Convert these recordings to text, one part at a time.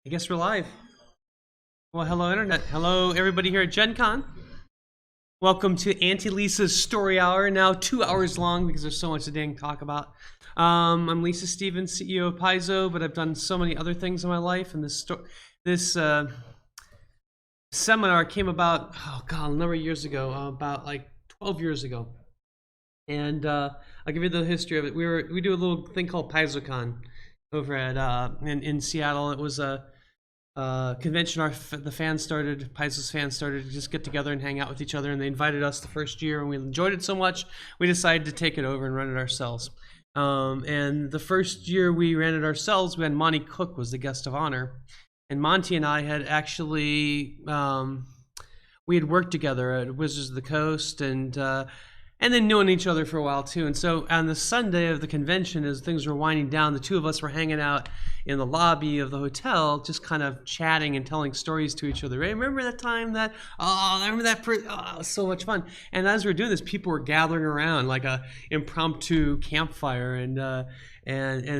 I guess we're live. Well, hello, Internet. Hello, everybody here at GenCon. Welcome to Auntie Lisa's Story Hour, now 2 hours long because there's so much to dang talk about. I'm Lisa Stevens, CEO of Paizo, but I've done so many other things in my life, and this seminar came about, oh God, a number of years ago, about like 12 years ago. And I'll give you the history of it. We do a little thing called PaizoCon over at in Seattle. It was a convention the fans started, Paizo's fans started to just get together and hang out with each other, and they invited us the first year, and we enjoyed it so much we decided to take it over and run it ourselves. And the first year we ran it ourselves, we had Monty Cook was the guest of honor, and Monty and I had actually we had worked together at Wizards of the Coast, and then knowing each other for a while too. And so on the Sunday of the convention, as things were winding down, the two of us were hanging out in the lobby of the hotel, just kind of chatting and telling stories to each other. Hey, remember that time that, oh, I remember that, it was so much fun. And as we were doing this, people were gathering around like a impromptu campfire and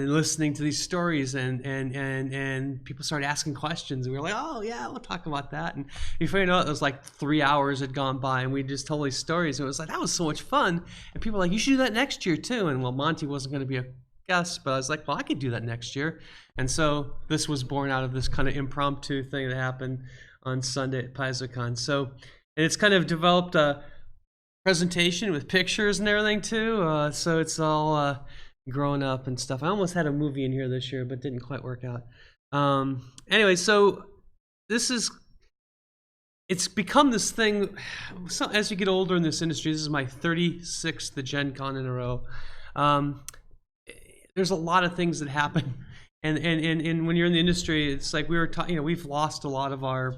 listening to these stories, and people started asking questions, and we were like, oh yeah, we'll talk about that. And before you know it, was like 3 hours had gone by, and we just told these stories, and it was like, that was so much fun. And people were like, you should do that next year too. And well, Monty wasn't going to be a guest, but I was like, well, I could do that next year. And so this was born out of this kind of impromptu thing that happened on Sunday at PaizoCon. So, and it's kind of developed a presentation with pictures and everything too. So it's all grown up and stuff. I almost had a movie in here this year, but didn't quite work out. Anyway, so it's become this thing. So as you get older in this industry, this is my 36th Gen Con in a row. There's a lot of things that happen, and when you're in the industry, it's like we were talking. We've lost a lot of our,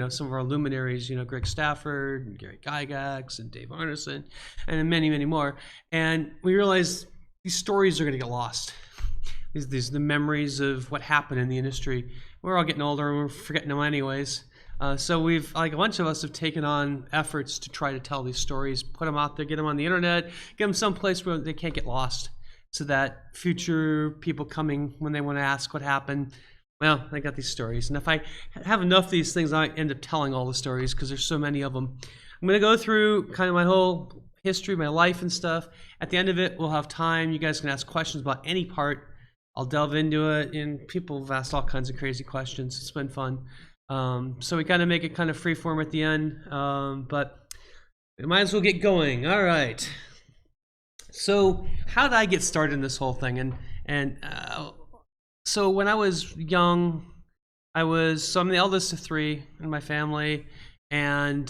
some of our luminaries. Greg Stafford, and Gary Gygax, and Dave Arneson, and many, many more. And we realized these stories are going to get lost. These the memories of what happened in the industry. We're all getting older, and we're forgetting them anyways. So we've, like, a bunch of us have taken on efforts to try to tell these stories, put them out there, get them on the internet, get them someplace where they can't get lost, so that future people coming, when they want to ask what happened, well, I got these stories. And if I have enough of these things, I end up telling all the stories because there's so many of them. I'm going to go through kind of my whole history, my life and stuff. At the end of it, we'll have time. You guys can ask questions about any part. I'll delve into it, and people have asked all kinds of crazy questions. It's been fun. So we kind of make it kind of freeform at the end, but we might as well get going. All right. So how did I get started in this whole thing? So when I was young, I'm the eldest of three in my family, and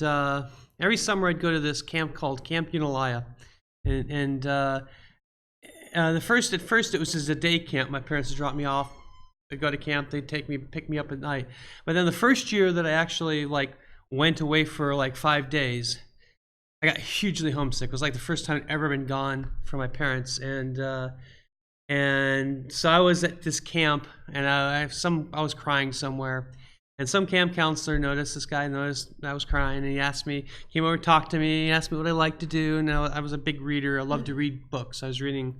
every summer I'd go to this camp called Camp Unalaya, and at first it was just a day camp. My parents would drop me off. I'd go to camp. They'd pick me up at night. But then the first year that I actually went away for 5 days, I got hugely homesick. It was like the first time I'd ever been gone from my parents, and so I was at this camp, and I was crying somewhere, and some camp counselor noticed. This guy noticed I was crying, and he asked me, came over, talked to me, asked me what I liked to do, and I was a big reader. I loved to read books. I was reading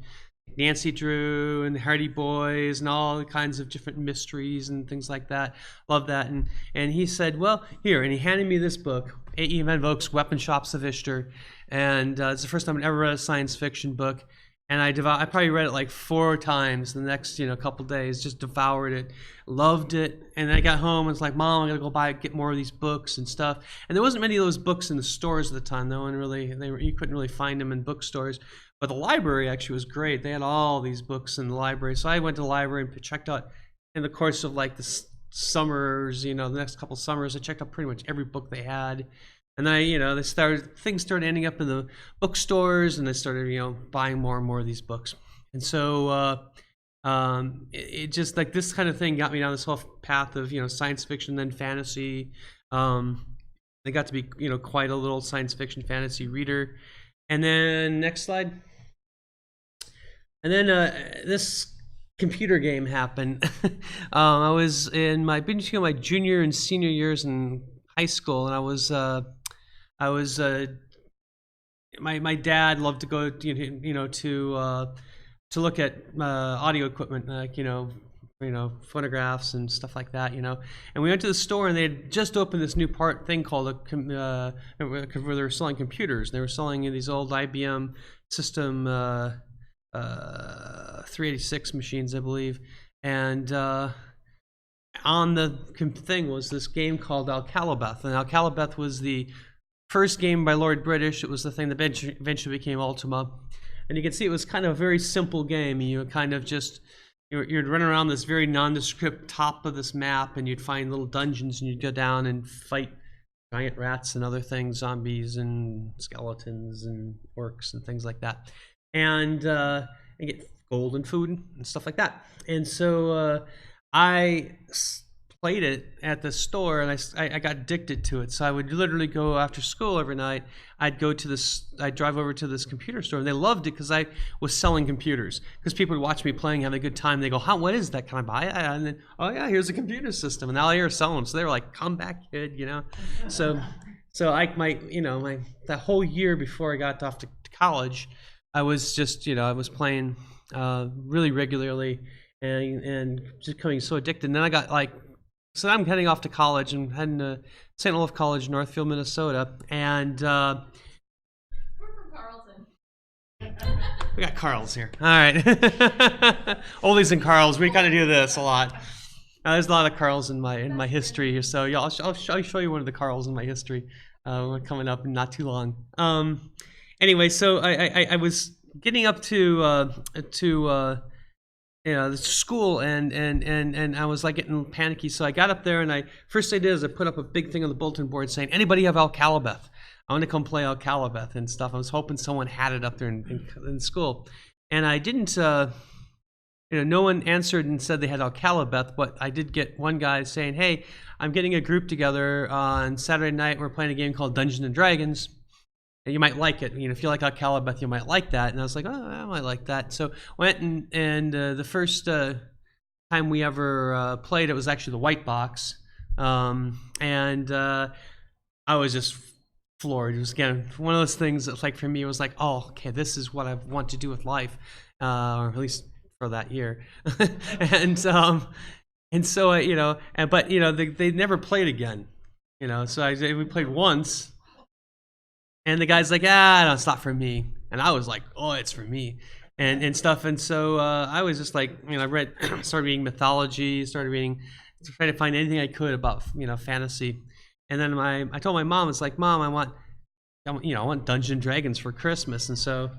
Nancy Drew and the Hardy Boys and all kinds of different mysteries and things like that. Love that. And he said, well, here, and he handed me this book, A.E. Van Voogt's Weapon Shops of Ishtar, and it's the first time I'd ever read a science fiction book, and I probably read it 4 times the next couple days, just devoured it, loved it. And then I got home and was like, Mom, I'm gonna go get more of these books and stuff. And there wasn't many of those books in the stores at the time. You couldn't really find them in bookstores. But the library actually was great. They had all these books in the library. So I went to the library and checked out, in the course of the summers, the next couple summers, I checked out pretty much every book they had. And then, things started ending up in the bookstores, and I started, buying more and more of these books. And so it just, this kind of thing got me down this whole path of, science fiction, then fantasy. I got to be, quite a little science fiction fantasy reader. And then, next slide. And then this computer game happened. I was between my junior and senior years in high school, and my dad loved to go to look at audio equipment, photographs and stuff like that, And we went to the store, and they had just opened this new thing called where they were selling computers. They were selling these old IBM system 386 machines, I believe, and on the thing was this game called Alcalabeth, and Alcalabeth was the first game by Lord British. It was the thing that eventually became Ultima, and you can see it was kind of a very simple game. You kind of just you'd run around this very nondescript top of this map, and you'd find little dungeons, and you'd go down and fight giant rats and other things, zombies and skeletons and orcs and things like that, and get gold and food and stuff like that. And so I played it at the store, and I got addicted to it. So I would literally go after school every night. I'd drive over to this computer store, and they loved it because I was selling computers. Because people would watch me playing, having a good time. They go, what is that? Can I buy it? And then, oh yeah, here's a computer system. And now I hear selling them. So they were like, come back, kid, So that whole year before I got off to college, I was just, I was playing really regularly and just becoming so addicted. And then I got so I'm heading off to college and heading to St. Olaf College, Northfield, Minnesota, and we're from Carlton. We got Carls here. All right, oldies and Carls. We kind of do this a lot. There's a lot of Carls in my history here, so yeah, I'll show you one of the Carls in my history coming up in not too long. Anyway, so I was getting up to the school, and I was like getting panicky. So I got up there, and first thing I did is I put up a big thing on the bulletin board saying, anybody have Alcalabeth? I want to come play Alcalabeth and stuff. I was hoping someone had it up there in school, and I didn't. No one answered and said they had Alcalabeth, but I did get one guy saying, hey, I'm getting a group together on Saturday night. We're playing a game called Dungeons and Dragons. You might like it. If you like Alcalabeth, you might like that. And I was like, oh, I might like that. So went and the first time we ever played, it was actually the white box. And I was just floored. It was, again, one of those things that, for me, it was like, oh, okay, this is what I want to do with life, or at least for that year. and so, they never played again. So we played once. And the guy's like, no, it's not for me. And I was like, oh, it's for me, and stuff. And so I was just like, I started reading mythology, trying to find anything I could about, fantasy. And then I told my mom, it's like, Mom, I want Dungeons and Dragons for Christmas. And so,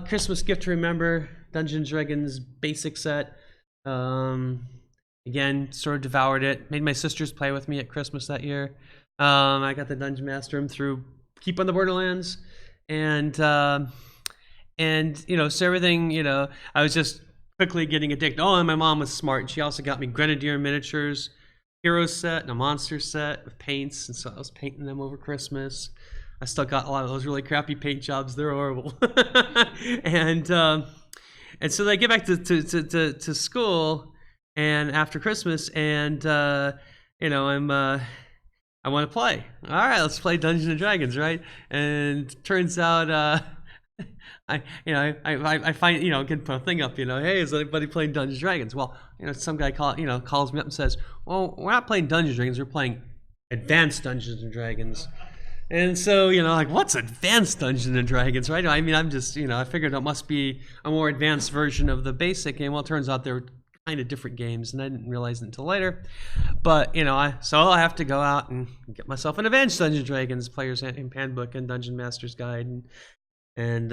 Christmas gift to remember, Dungeons and Dragons basic set. Again, sort of devoured it. Made my sisters play with me at Christmas that year. I got the Dungeon Master them through Keep on the Borderlands, and so everything, I was just quickly getting addicted. Oh, and my mom was smart, and she also got me Grenadier miniatures, hero set, and a monster set with paints, and so I was painting them over Christmas. I still got a lot of those really crappy paint jobs. They're horrible. and so I get back to school, and after Christmas, and I want to play. All right, let's play Dungeons and Dragons, right? And turns out, I find, can put a thing up, hey, is anybody playing Dungeons and Dragons? Well, some guy calls me up and says, well, we're not playing Dungeons and Dragons, we're playing Advanced Dungeons and Dragons. And so, what's Advanced Dungeons and Dragons, right? I mean, I'm just, I figured it must be a more advanced version of the basic game. Well, it turns out they're kind of different games, and I didn't realize it until later. But so I'll have to go out and get myself an Advanced Dungeons and Dragons Player's Handbook and Dungeon Master's Guide and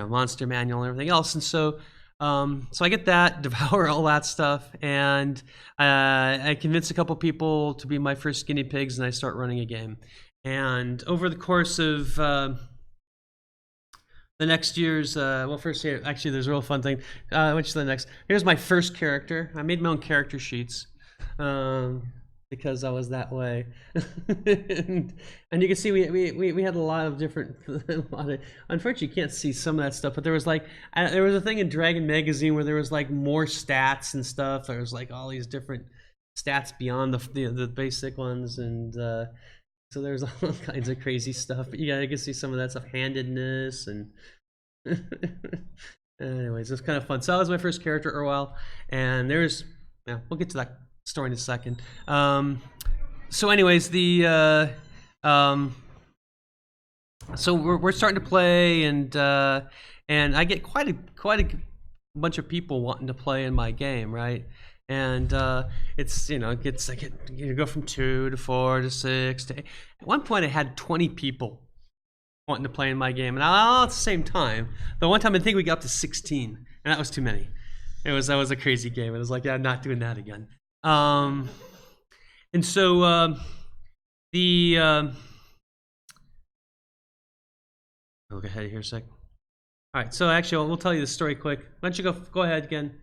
Monster Manual and everything else. And so I get that, devour all that stuff, and I convince a couple people to be my first guinea pigs, and I start running a game. And over the course of the next year's, first here, actually, there's a real fun thing. Which is the next? Here's my first character. I made my own character sheets because I was that way. and you can see we had a lot of different. Unfortunately, you can't see some of that stuff, but there was there was a thing in Dragon Magazine where there was more stats and stuff. There was all these different stats beyond the basic ones, and so there's all kinds of crazy stuff. But you can see some of that stuff, handedness, and anyways, it was kind of fun. So that was my first character for a while, and there's yeah, we'll get to that story in a second. So anyways, so we're starting to play, and I get quite a bunch of people wanting to play in my game, right? And it's it gets you go from 2 to 4 to 6 to 8. At one point I had 20 people wanting to play in my game, and all at the same time. The one time I think we got up to 16, and that was too many. That was a crazy game. It was like, yeah, I'm not doing that again. And so I'll look ahead here a sec. All right, so actually, we'll tell you the story quick. Why don't you go ahead again?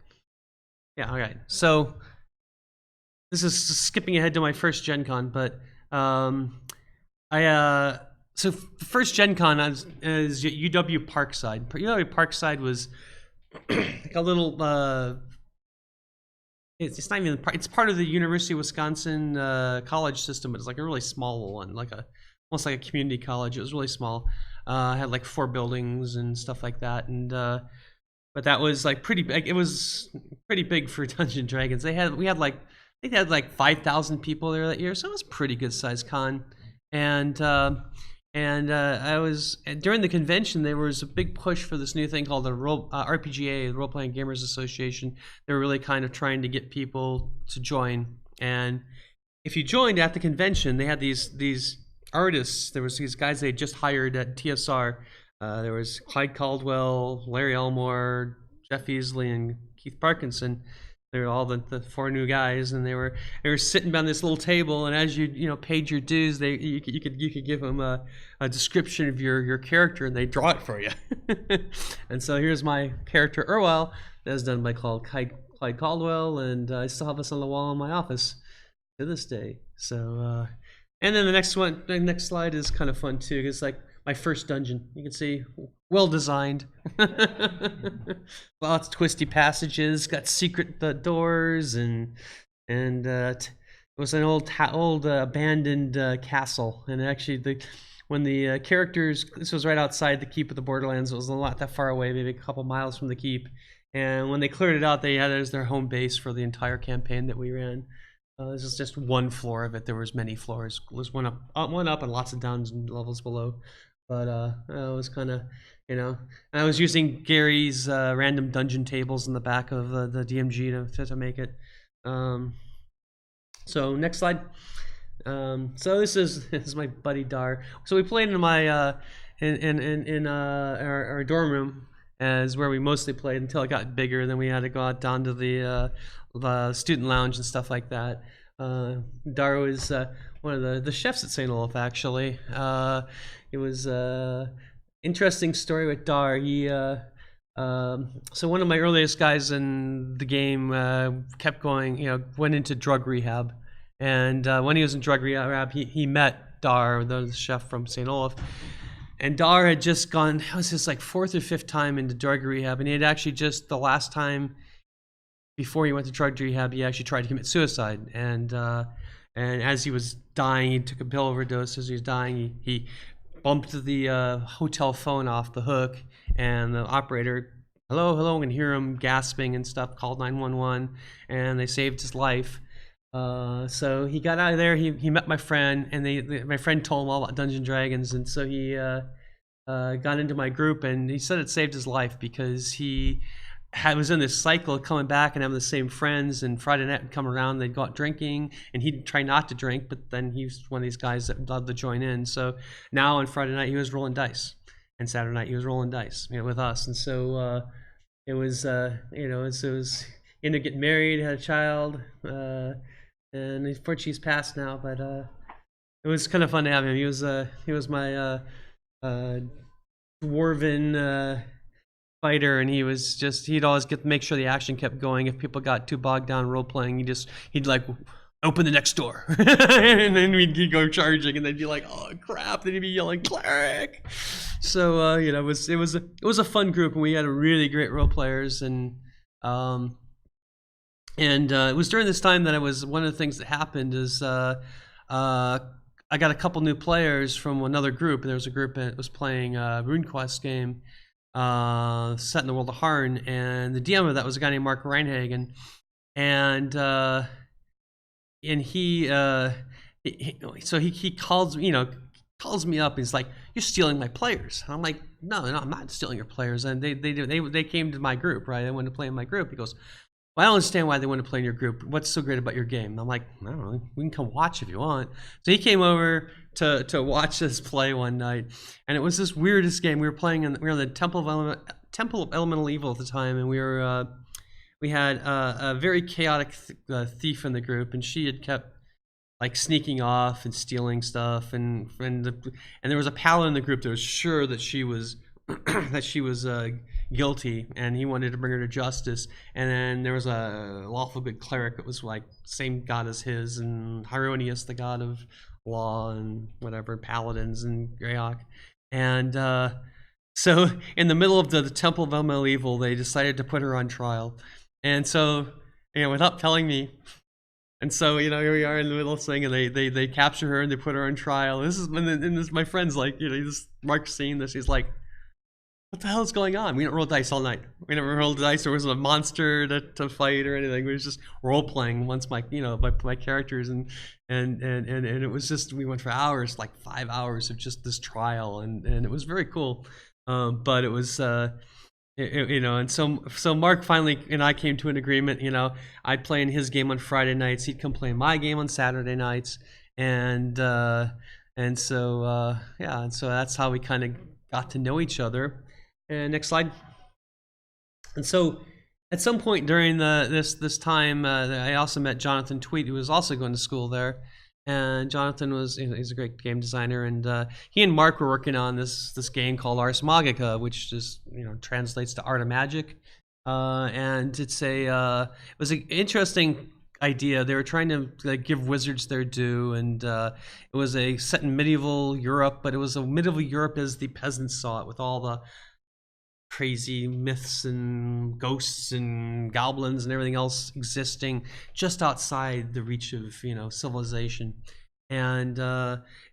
Yeah, all right. So this is skipping ahead to my first Gen Con, but so the first Gen Con is UW Parkside. UW Parkside was like a little. It's not even. It's part of the University of Wisconsin college system. It's like a really small one, almost like a community college. It was really small. Had like 4 buildings and stuff like that, and but that was like pretty big. It was pretty big for Dungeons and Dragons. I think they had like 5,000 people there that year, so it was a pretty good sized con. And I was during the convention. There was a big push for this new thing called the RPGA, the Role Playing Gamers Association. They were really kind of trying to get people to join. And if you joined at the convention, they had these artists. There was these guys they had just hired at TSR. There was Clyde Caldwell, Larry Elmore, Jeff Easley, and Keith Parkinson. They were all the 4 new guys, and they were sitting around this little table. And as you paid your dues, you could give them a description of your character, and they draw it for you. And so here's my character Erwal, that was done by Clyde Caldwell, and I still have this on the wall in my office to this day. So and then the next slide is kind of fun too. It's like my first dungeon. You can see, well designed. Lots of twisty passages, got secret doors, and it was an old abandoned castle. And actually, when the characters, this was right outside the keep of the Borderlands. It was not that far away, maybe a couple miles from the keep. And when they cleared it out, they had it as their home base for the entire campaign that we ran. This is just one floor of it. There was many floors. There was one up, and lots of downs and levels below. But it was kind of, and I was using Gary's random dungeon tables in the back of the DMG to make it. So next slide. So this is my buddy Dar. So we played in my in our dorm room, as where we mostly played until it got bigger. Then we had to go out down to the student lounge and stuff like that. Dar was one of the chefs at St. Olaf, actually. It was interesting story with Dar. He so one of my earliest guys in the game kept going, went into drug rehab. And when he was in drug rehab, he met Dar, the chef from St. Olaf. And Dar had just gone, it was his like 4th or 5th time into drug rehab. And he had actually just, the last time before he went to drug rehab, he actually tried to commit suicide. And as he was dying, he took a pill overdose. As he was dying, he bumped the hotel phone off the hook. And the operator, hello, and hear him gasping and stuff, called 911. And they saved his life. So he got out of there. He met my friend, and my friend told him all about Dungeons and Dragons, and so he got into my group, and he said it saved his life because he was in this cycle of coming back and having the same friends, and Friday night would come around, they'd go out drinking, and he'd try not to drink, but then he was one of these guys that loved to join in. So now on Friday night he was rolling dice, and Saturday night he was rolling dice, with us. And so it was it was ended up getting married, had a child, and unfortunately he's passed now, but it was kind of fun to have him. He was my dwarven fighter, and he'd always make sure the action kept going. If people got too bogged down role playing, he'd like open the next door, and then we'd go charging, and they'd be like, oh crap, then he'd be yelling cleric. So it was a fun group, and we had a really great role players, and it was during this time that one of the things that happened is I got a couple new players from another group. There was a group that was playing a RuneQuest game set in the world of Harn, and the DM of that was a guy named Mark Reinhagen. and he calls, calls me up. He's like, "You're stealing my players." And I'm like, no, I'm not stealing your players. And they came to my group, right? They wanted to play in my group. He goes, "Well, I don't understand why they want to play in your group. What's so great about your game?" And I'm like, "I don't know. We can come watch if you want." So he came over to watch us play one night, and it was this weirdest game. We were playing we were in the Temple of Elemental Evil at the time, and we had a very chaotic thief in the group, and she had kept like sneaking off and stealing stuff, and there was a paladin in the group that was sure that she was that she was guilty, and he wanted to bring her to justice. And then there was a lawful good cleric that was like same god as his, and Hieronius, the god of law and whatever, paladins and Greyhawk. And so in the middle of the Temple of Elemental Evil, they decided to put her on trial. And so, without telling me. And so, here we are in the middle of thing, and they capture her and they put her on trial. This is my friend's like, Mark's seeing this. He's like, "What the hell is going on? We didn't roll dice all night. We never rolled dice. There wasn't a monster to fight or anything. We was just role playing once my characters, and it was just, we went for hours, like 5 hours of just this trial, and it was very cool. But it was and so Mark finally and I came to an agreement. I'd play in his game on Friday nights, he'd come play in my game on Saturday nights, and so that's how we kind of got to know each other. And next slide. And so at some point during this time, I also met Jonathan Tweet, who was also going to school there. And Jonathan he's a great game designer, and he and Mark were working on this game called Ars Magica, which just translates to Art of Magic. And it was an interesting idea. They were trying to give wizards their due, and it was set in medieval Europe, but it was a medieval Europe as the peasants saw it, with all the crazy myths and ghosts and goblins and everything else existing just outside the reach of civilization. And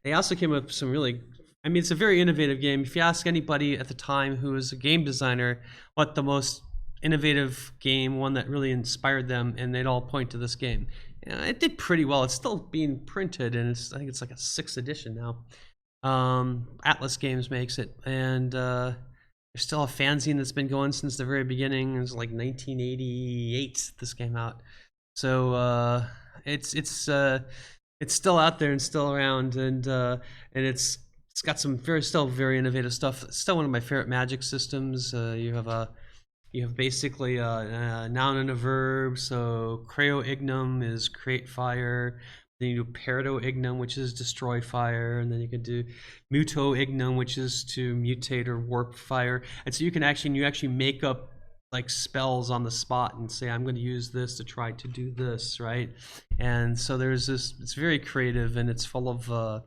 they also came up with some really, it's a very innovative game. If you ask anybody at the time who was a game designer what the most innovative game, one that really inspired them, and they'd all point to this game. It did pretty well. It's still being printed, and I think it's like a 6th edition now. Atlas Games makes it, and there's still a fanzine that's been going since the very beginning. It was like 1988 this came out. So it's still out there and still around, and it's got some still very innovative stuff. It's still one of my favorite Magic systems. You have basically a noun and a verb. So creo ignum is create fire. Then you do Perdo Ignum, which is destroy fire, and then you can do Muto Ignum, which is to mutate or warp fire. And so you actually make up like spells on the spot and say, I'm going to use this to try to do this, right? And so there's this. It's very creative, and it's full of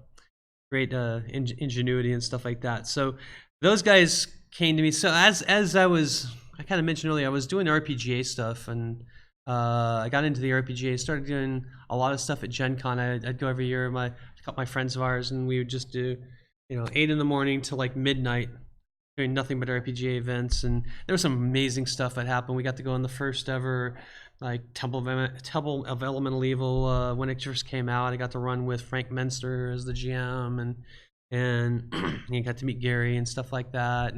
great ingenuity and stuff like that. So those guys came to me. So as I kind of mentioned earlier, I was doing RPGA stuff, and I got into the RPGA, started doing a lot of stuff at GenCon. I'd go every year. A couple of my friends of ours, and we would just do, 8 in the morning to like midnight, doing nothing but RPG events. And there was some amazing stuff that happened. We got to go on the first ever like Temple of Elemental Evil when it first came out. I got to run with Frank Menster as the GM, and you got to meet Gary and stuff like that.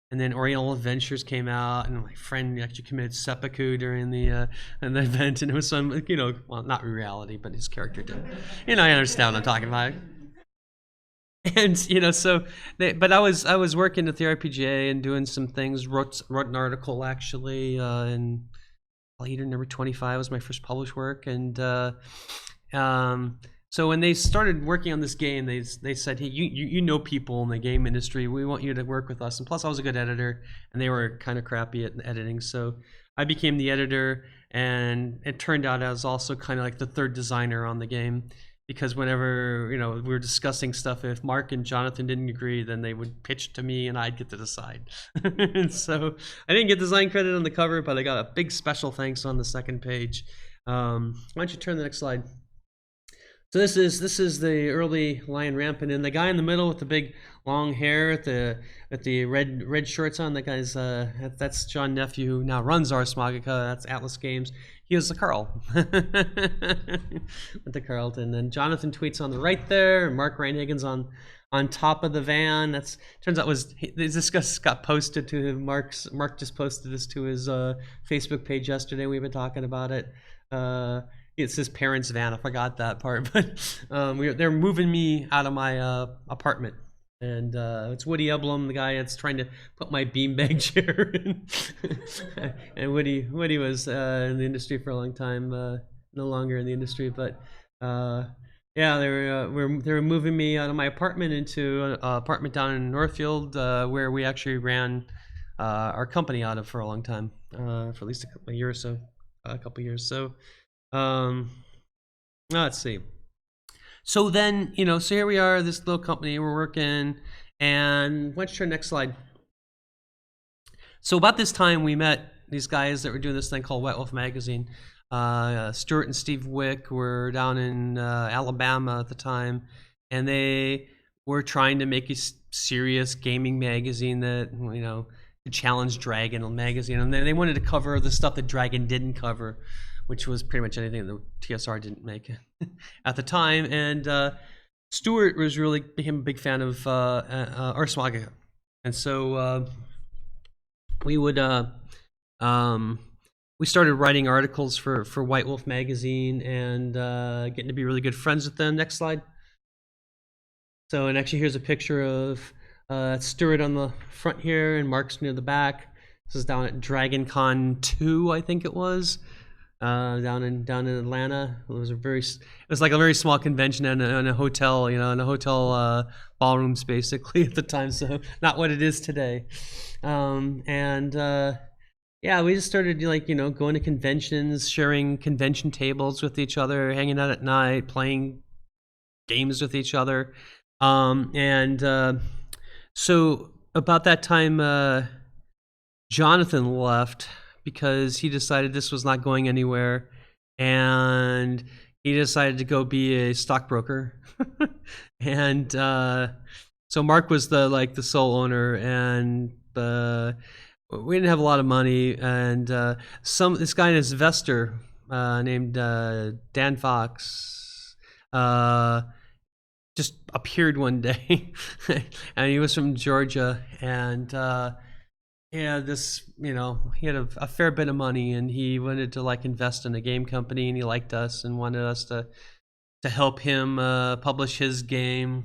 And then Oriental Adventures came out, and my friend actually committed seppuku during the event, and it was some, well, not reality, but his character did. I understand what I'm talking about. And but I was working at the RPGA and doing some things. Wrote an article actually, in Leader number 25 was my first published work, and so when they started working on this game, they said, hey, you know people in the game industry. We want you to work with us. And plus, I was a good editor, and they were kind of crappy at editing. So I became the editor, and it turned out I was also kind of like the third designer on the game. Because whenever we were discussing stuff, if Mark and Jonathan didn't agree, then they would pitch to me, and I'd get to decide. And so I didn't get design credit on the cover, but I got a big special thanks on the second page. Why don't you turn to the next slide? So this is the early Lion Rampant, and the guy in the middle with the big long hair with the red shorts on. That guy's that's John Nephew, who now runs Ars Magica. That's Atlas Games. He was the Carl with the Carlton, and Jonathan Tweets on the right there, and Mark Reinhagen's on top of the van. That's turns out this got posted to him. Mark just posted this to his Facebook page yesterday. We've been talking about it. It's his parents' van. I forgot that part, but they're moving me out of my apartment, and it's Woody Eblum, the guy that's trying to put my beanbag chair in. And Woody was in the industry for a long time, no longer in the industry, but yeah, they were moving me out of my apartment into an apartment down in Northfield, where we actually ran our company out of for a long time, for at least a year or so, a couple years. So. Let's see. So then, so here we are, this little company we're working, and why don't you turn next slide? So about this time, we met these guys that were doing this thing called White Wolf Magazine. Stuart and Steve Wick were down in Alabama at the time, and they were trying to make a serious gaming magazine that, could challenge Dragon magazine, and they wanted to cover the stuff that Dragon didn't cover, which was pretty much anything that TSR didn't make at the time. And Stuart became a big fan of Ars Magica. And so we started writing articles for White Wolf Magazine and getting to be really good friends with them. Next slide. So, and actually here's a picture of Stuart on the front here and Mark's near the back. This is down at DragonCon 2, I think it was. Down in Atlanta. It was like a very small convention in a hotel, in a hotel ballrooms basically at the time, so not what it is today. Yeah, we just started going to conventions, sharing convention tables with each other, hanging out at night, playing games with each other. So about that time, Jonathan left because he decided this was not going anywhere, and he decided to go be a stockbroker. And so Mark was the sole owner, and we didn't have a lot of money. And this guy, an investor named Dan Fox, just appeared one day, and he was from Georgia, and he had a fair bit of money, and he wanted to invest in a game company, and he liked us and wanted us to help him publish his game,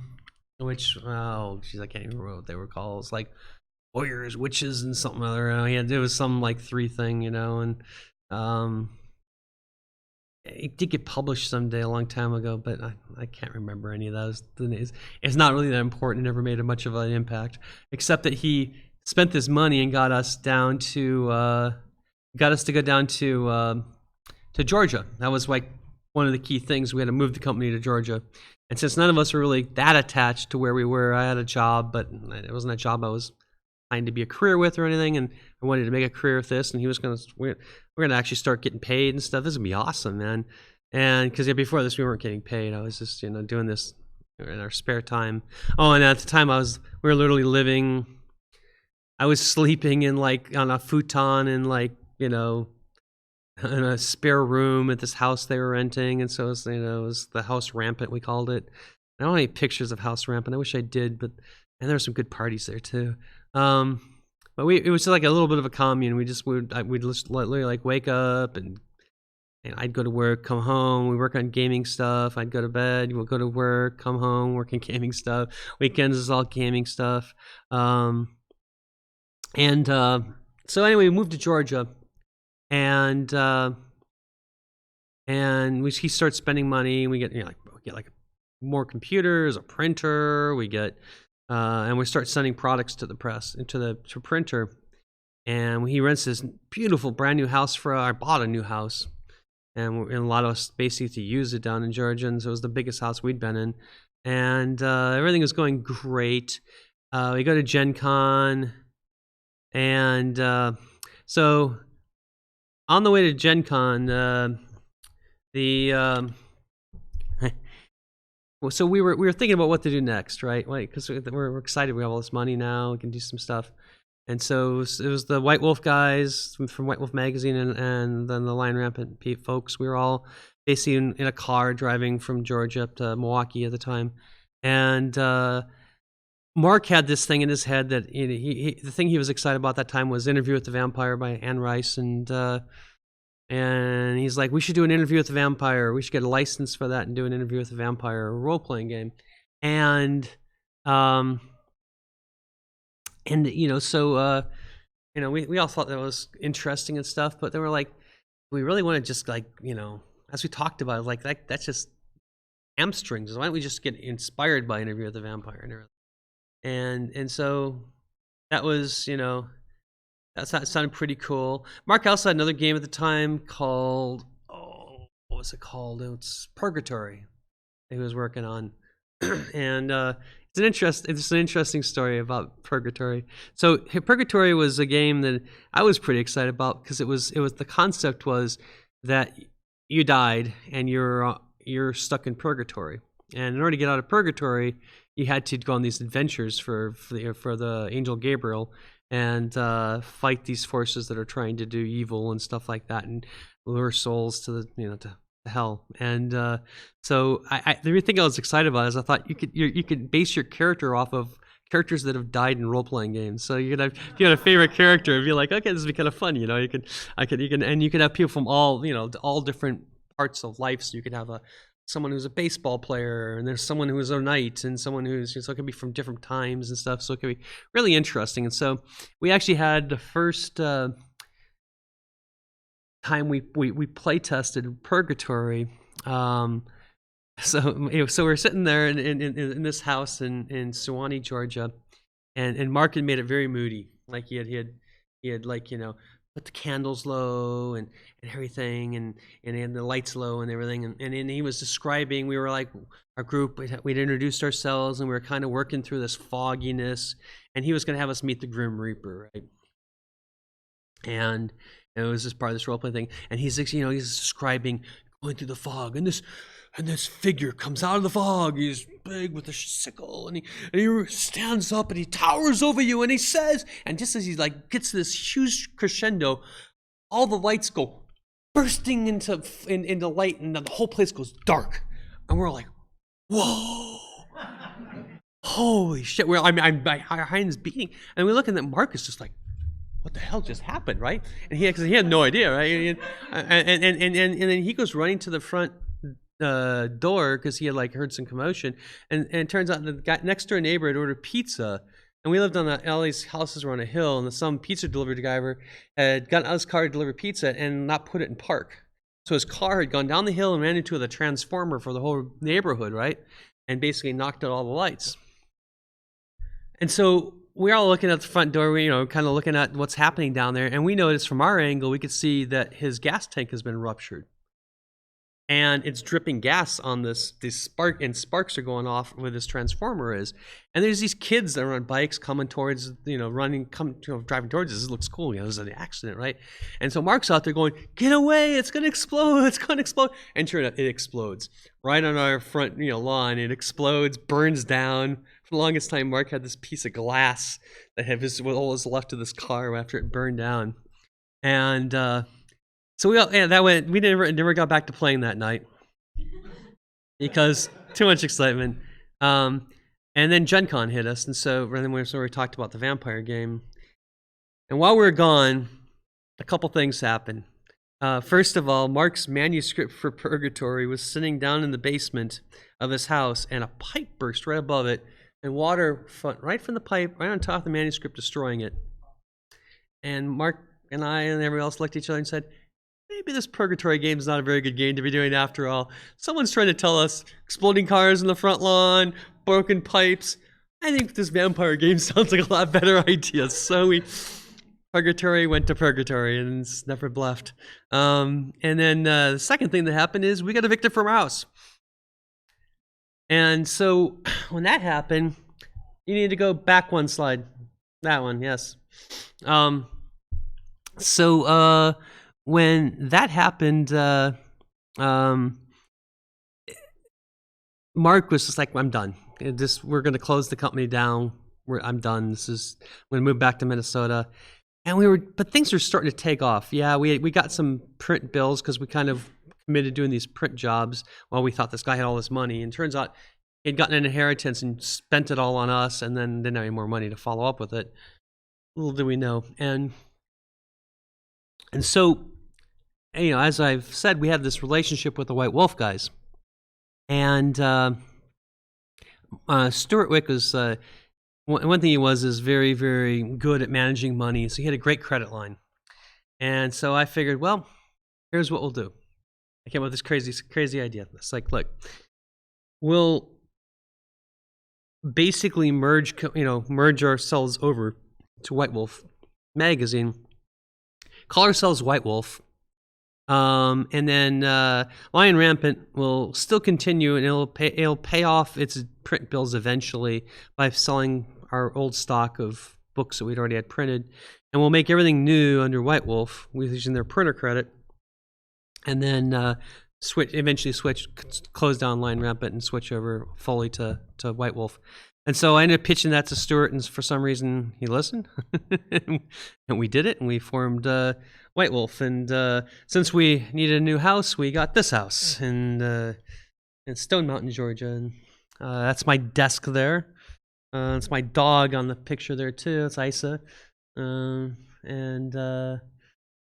which I can't even remember what they were called. It's like Warriors, Witches, and something other. It was some 3 thing, and it did get published someday a long time ago, but I can't remember any of those. It's not really that important. It never made much of an impact, except that he spent this money and got us to go down to Georgia. That was one of the key things. We had to move the company to Georgia, and since none of us were really that attached to where we were, I had a job, but it wasn't a job I was trying to be a career with or anything, and I wanted to make a career with this, and we're gonna actually start getting paid and stuff. This is gonna be awesome, man. And because before this we weren't getting paid. I was just doing this in our spare time. Oh, and at the time we were literally living. I was sleeping in on a futon in in a spare room at this house they were renting, and so it was the House Rampant, we called it. I don't have any pictures of House Rampant. I wish I did, and there were some good parties there too. But it was just a little bit of a commune. We'd just literally wake up and I'd go to work, come home, we work on gaming stuff. I'd go to bed, we'll go to work, come home, work on gaming stuff. Weekends is all gaming stuff. So anyway, we moved to Georgia, and he starts spending money. We get more computers, a printer. We get and we start sending products to the press and to printer. And he rents this beautiful brand new house I bought a new house, and a lot of space to use it down in Georgia. And so it was the biggest house we'd been in, and everything was going great. We go to GenCon. And so on the way to GenCon, so we were thinking about what to do next, right? Like, because we're excited, we have all this money now, we can do some stuff. And so it was the White Wolf guys from White Wolf Magazine and then the Lion Rampant folks. We were all basically in a car driving from Georgia up to Milwaukee at the time. And Mark had this thing in his head that the thing he was excited about that time was Interview with the Vampire by Anne Rice. And he's like, we should do an Interview with the Vampire. We should get a license for that and do an Interview with the Vampire, a role-playing game. And so we all thought that was interesting and stuff, but they were like, we really want to just like, as we talked about, like that's just hamstrings. Why don't we just get inspired by Interview with the Vampire and so that was, that sounded pretty cool. Mark also had another game at the time called, what was it called? It's Purgatory that he was working on. And it's an interesting story about Purgatory. So Purgatory was a game that I was pretty excited about because it was the concept was that you died and you're stuck in purgatory, and in order to get out of purgatory, you had to go on these adventures for the angel Gabriel and fight these forces that are trying to do evil and stuff like that, and lure souls to the to hell. And so the thing I was excited about is I thought you could base your character off of characters that have died in role-playing games. So you could have, if you had a favorite character, it'd be like, okay, this would be kind of fun, you could have people from all different parts of life. So you could have someone who's a baseball player, and there's someone who's a knight, and someone who's, so it could be from different times and stuff. So it could be really interesting. And so we actually had the first time we play tested Purgatory. So we're sitting there in this house in Suwanee, Georgia, and Mark had made it very moody. Like he had like put the candles low and everything, and had the lights low and everything, and he was describing. We were like, our group, we'd introduced ourselves, and we were kind of working through this fogginess, and he was going to have us meet the Grim Reaper, right? And it was just part of this role play thing, and he's describing going through the fog, and this figure comes out of the fog. He's big with a sickle, and he stands up and he towers over you, and he says, and just as he like gets to this huge crescendo, all the lights go bursting into light, and the whole place goes dark, and we're like, whoa. Holy shit! My heart is beating, and we look, and that Mark is just like, what the hell just happened, right? And he had no idea, right? And then he goes running to the front door because he had like heard some commotion, and it turns out the guy next door neighbor had ordered pizza, and we lived on all these houses were on a hill, and some pizza delivery driver had gotten out of his car to deliver pizza and not put it in park, so his car had gone down the hill and ran into the transformer for the whole neighborhood, right? And basically knocked out all the lights. And so we're all looking at the front door, kind of looking at what's happening down there, and we noticed from our angle, we could see that his gas tank has been ruptured. And it's dripping gas on this spark, and sparks are going off where this transformer is. And there's these kids that are on bikes coming towards, driving towards us. This looks cool, there's an accident, right? And so Mark's out there going, get away, it's going to explode, it's going to explode. And sure enough, it explodes. Right on our front, lawn, it explodes, burns down. For the longest time, Mark had this piece of glass that what was left of this car after it burned down. And, so we never got back to playing that night because too much excitement. And then GenCon hit us, and so we talked about the vampire game. And while we were gone, a couple things happened. First of all, Mark's manuscript for Purgatory was sitting down in the basement of his house, and a pipe burst right above it, and water right from the pipe, right on top of the manuscript, destroying it. And Mark and I and everyone else looked at each other and said, maybe this Purgatory game is not a very good game to be doing after all. Someone's trying to tell us exploding cars in the front lawn, broken pipes. I think this vampire game sounds like a lot better idea. So Purgatory went to Purgatory and it's never left. And then the second thing that happened is we got evicted from our house. And so when that happened, you need to go back one slide. That one, yes. When that happened, Mark was just like, I'm done. We're going to close the company down. I'm done. I'm going to move back to Minnesota. And but things were starting to take off. Yeah, we got some print bills because we kind of committed doing these print jobs while we thought this guy had all this money. And turns out he'd gotten an inheritance and spent it all on us, and then didn't have any more money to follow up with it. Little did we know. And so, as I've said, we have this relationship with the White Wolf guys. And Stuart Wick was... one thing he was is very, very good at managing money. So he had a great credit line. And so I figured, well, here's what we'll do. I came up with this crazy idea. It's like, look, we'll basically merge ourselves over to White Wolf magazine, call ourselves White Wolf, and then Lion Rampant will still continue, and it'll pay off its print bills eventually by selling our old stock of books that we'd already had printed, and we'll make everything new under White Wolf using their printer credit, and then eventually close down Lion Rampant and switch over fully to White Wolf. And so I ended up pitching that to Stuart, and for some reason he listened, and we did it, and we formed White Wolf. And since we needed a new house, we got this house in Stone Mountain, Georgia. And that's my desk there. It's my dog on the picture there too. It's Isa, and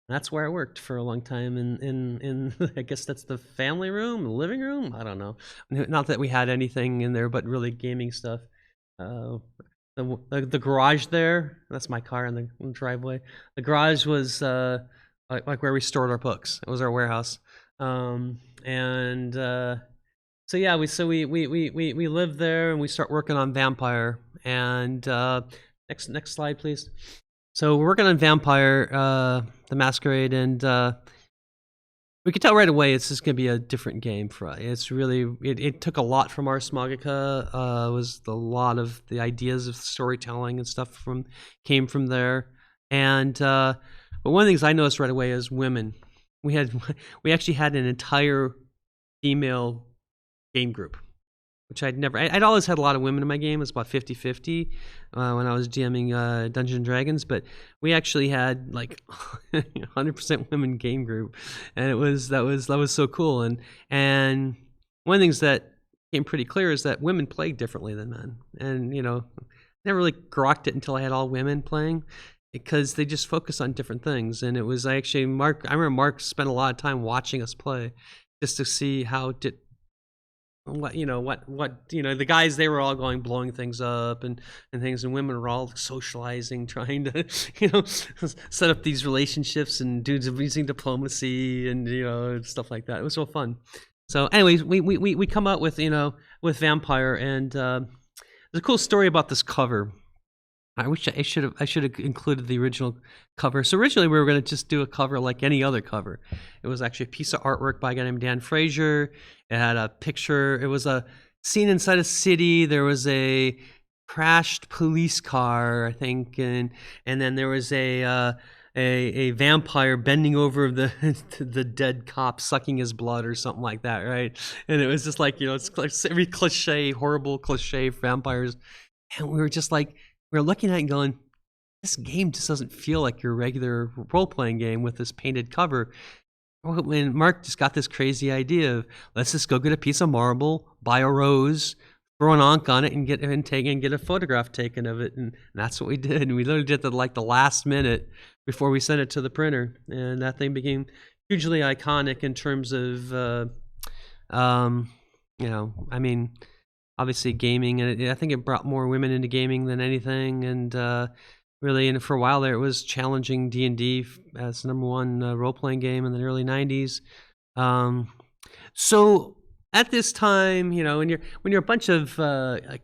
that's where I worked for a long time. In I guess that's the family room, the living room. I don't know. Not that we had anything in there, but really gaming stuff. The garage there, that's my car in the driveway. The garage was like where we stored our books. It was our warehouse. So yeah, we live there, and we start working on Vampire. And next slide, please. So we're working on Vampire, the Masquerade, and we could tell right away it's just gonna be a different game for us. It's really it took a lot from Ars Magica. Was a lot of the ideas of storytelling and stuff came from there. And but one of the things I noticed right away is women. We actually had an entire female game group, which I'd always had a lot of women in my game. It was about 50-50 when I was DMing Dungeons & Dragons, but we actually had like 100% women game group, and that was so cool. And one of the things that became pretty clear is that women play differently than men, and never really grokked it until I had all women playing, because they just focus on different things. And it was actually I remember Mark spent a lot of time watching us play just to see how the guys, they were all blowing things up and things, and women were all socializing, trying to set up these relationships, and dudes using diplomacy and stuff like that. It was so fun. So anyways, we come out with Vampire, and there's a cool story about this cover. I wish I should have included the original cover. So originally we were going to just do a cover like any other cover. It was actually a piece of artwork by a guy named Dan Frazier. It had a picture. It was a scene inside a city. There was a crashed police car, I think, and then there was a vampire bending over the dead cop, sucking his blood or something like that, right? And it was just like it's every horrible cliche for vampires, and we were just like. We were looking at it and going, this game just doesn't feel like your regular role-playing game with this painted cover. And Mark just got this crazy idea of, let's just go get a piece of marble, buy a rose, throw an ankh on it, and get a photograph taken of it. And that's what we did. And we literally did the last minute before we sent it to the printer. And that thing became hugely iconic in terms of, obviously gaming, and I think it brought more women into gaming than anything, and really, and for a while there, it was challenging D&D as the number one role-playing game in the early 90s. So at this time, when you're a bunch of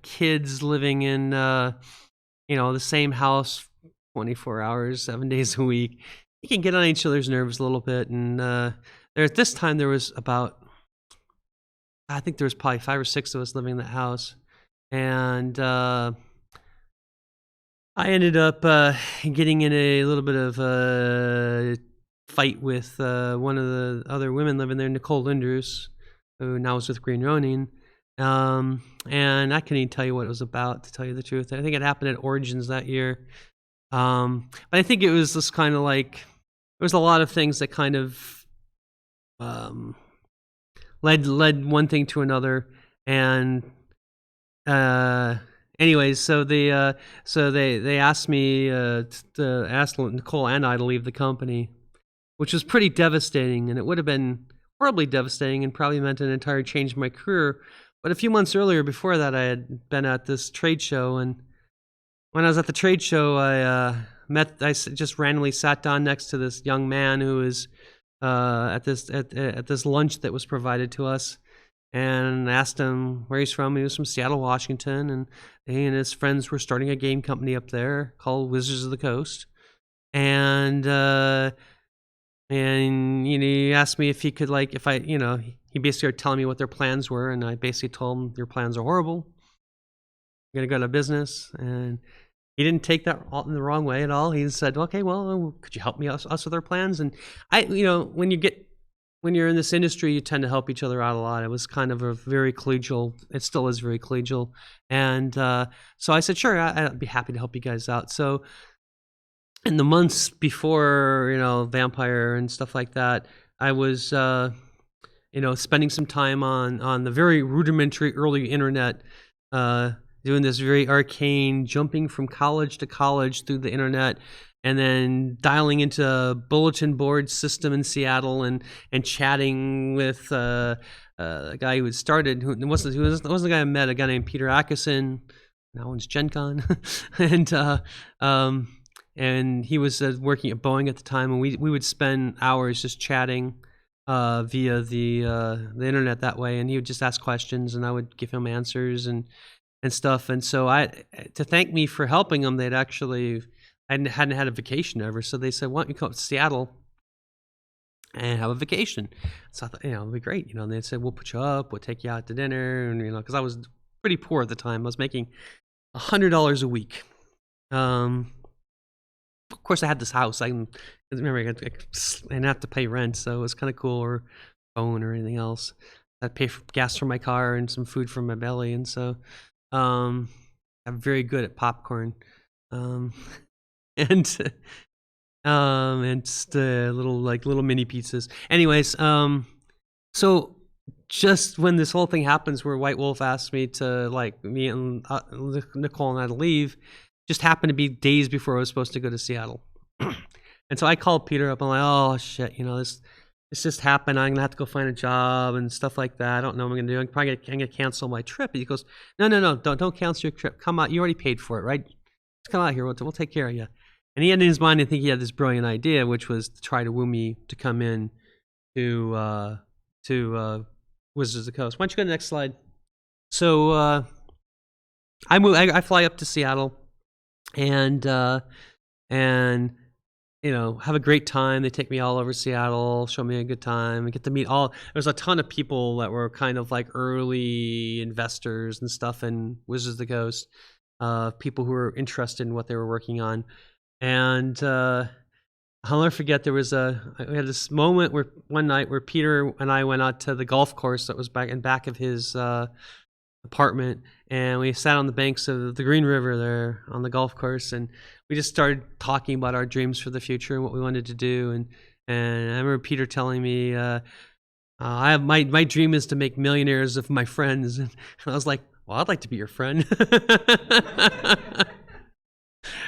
kids living in the same house 24 hours, 7 days a week, you can get on each other's nerves a little bit. And at this time, there was I think there was probably 5 or 6 of us living in the house, and I ended up getting in a little bit of a fight with one of the other women living there, Nicole Linders, who now is with Green Ronin. And I couldn't even tell you what it was about, to tell you the truth. I think it happened at Origins that year. But I think it was just kind of like, there was a lot of things that kind of led one thing to another. And anyways, so they asked me to ask Nicole and I to leave the company, which was pretty devastating, and it would have been horribly devastating and probably meant an entire change in my career. But a few months earlier, before that, I had been at this trade show, and when I was at the trade show, I just randomly sat down next to this young man who was at this lunch that was provided to us, and asked him where he's from. He was from Seattle, Washington, and he and his friends were starting a game company up there called Wizards of the Coast. And he asked me if he could, like, if I, he basically started telling me what their plans were, and I basically told him, your plans are horrible. You're gonna go out of business. And he didn't take that in the wrong way at all. He said, okay, well, could you help me us with our plans? And when you're in this industry, you tend to help each other out a lot. It was kind of a very collegial, it still is very collegial. And so I said, sure, I'd be happy to help you guys out. So in the months before, Vampire and stuff like that, I was, spending some time on the very rudimentary early internet, doing this very arcane, jumping from college to college through the internet, and then dialing into a bulletin board system in Seattle and chatting with a guy who had started, who wasn't the guy I met, a guy named Peter Atkinson. Now one's GenCon. And he was working at Boeing at the time, and we would spend hours just chatting via the internet that way, and he would just ask questions, and I would give him answers and stuff. And so to thank me for helping them, I hadn't had a vacation ever, so they said, why don't you come to Seattle and have a vacation? So I thought, it'd be great, and they said, we'll put you up, we'll take you out to dinner, and because I was pretty poor at the time. I was making $100 a week. Of course, I had this house. I remember I didn't have to pay rent, so it was kind of cool, or phone or anything else. I'd pay for gas for my car and some food from my belly, and so I'm very good at popcorn, and just little mini pizzas. Anyways, so just when this whole thing happens, where White Wolf asked me to, me and Nicole and I to leave, just happened to be days before I was supposed to go to Seattle. And so I called Peter up. I'm like, oh shit, this just happened. I'm gonna have to go find a job and stuff like that. I don't know what I'm gonna do. I'm probably gonna cancel my trip. And he goes, no, don't cancel your trip. Come out. You already paid for it, right? Just come out here. We'll take care of you. And he had in his mind, I think he had this brilliant idea, which was to try to woo me to come in to Wizards of the Coast. Why don't you go to the next slide? So I fly up to Seattle, and have a great time. They take me all over Seattle, show me a good time. I get to meet there's a ton of people that were kind of like early investors and stuff in Wizards of the Coast, people who were interested in what they were working on. And I'll never forget, we had this moment one night where Peter and I went out to the golf course that was back of his apartment, and we sat on the banks of the Green River there on the golf course, and we just started talking about our dreams for the future and what we wanted to do. And I remember Peter telling me, my dream is to make millionaires of my friends. And I was like, well, I'd like to be your friend.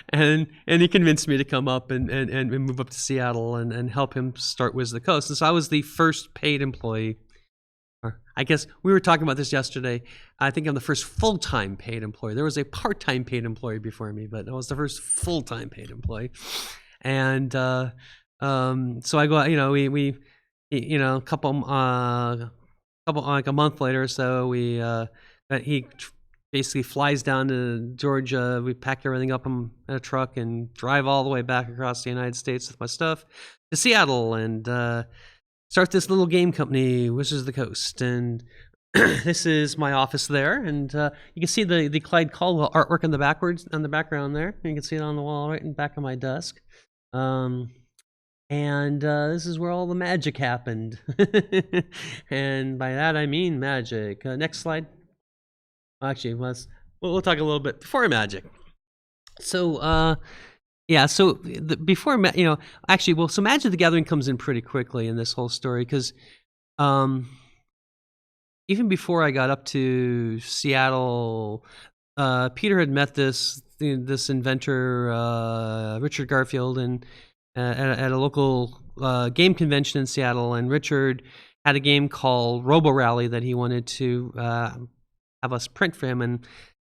And he convinced me to come up and move up to Seattle and help him start Wizards of the Coast. And so I was the first paid employee. I guess we were talking about this yesterday. I think I'm the first full-time paid employee. There was a part-time paid employee before me, but I was the first full-time paid employee. And so I go, we a couple like a month later or so, he basically flies down to Georgia. We pack everything up in a truck and drive all the way back across the United States with my stuff to Seattle, and start this little game company, Wizards of the Coast. And this is my office there, and you can see the Clyde Caldwell artwork on the background there. You can see it on the wall right in the back of my desk. And this is where all the magic happened. And by that I mean magic. Next slide. Actually, we'll talk a little bit before Magic. So, yeah. So before actually, well, so Magic the Gathering comes in pretty quickly in this whole story because, even before I got up to Seattle, Peter had met this inventor, Richard Garfield, and at a local game convention in Seattle. And Richard had a game called Robo Rally that he wanted to have us print for him. And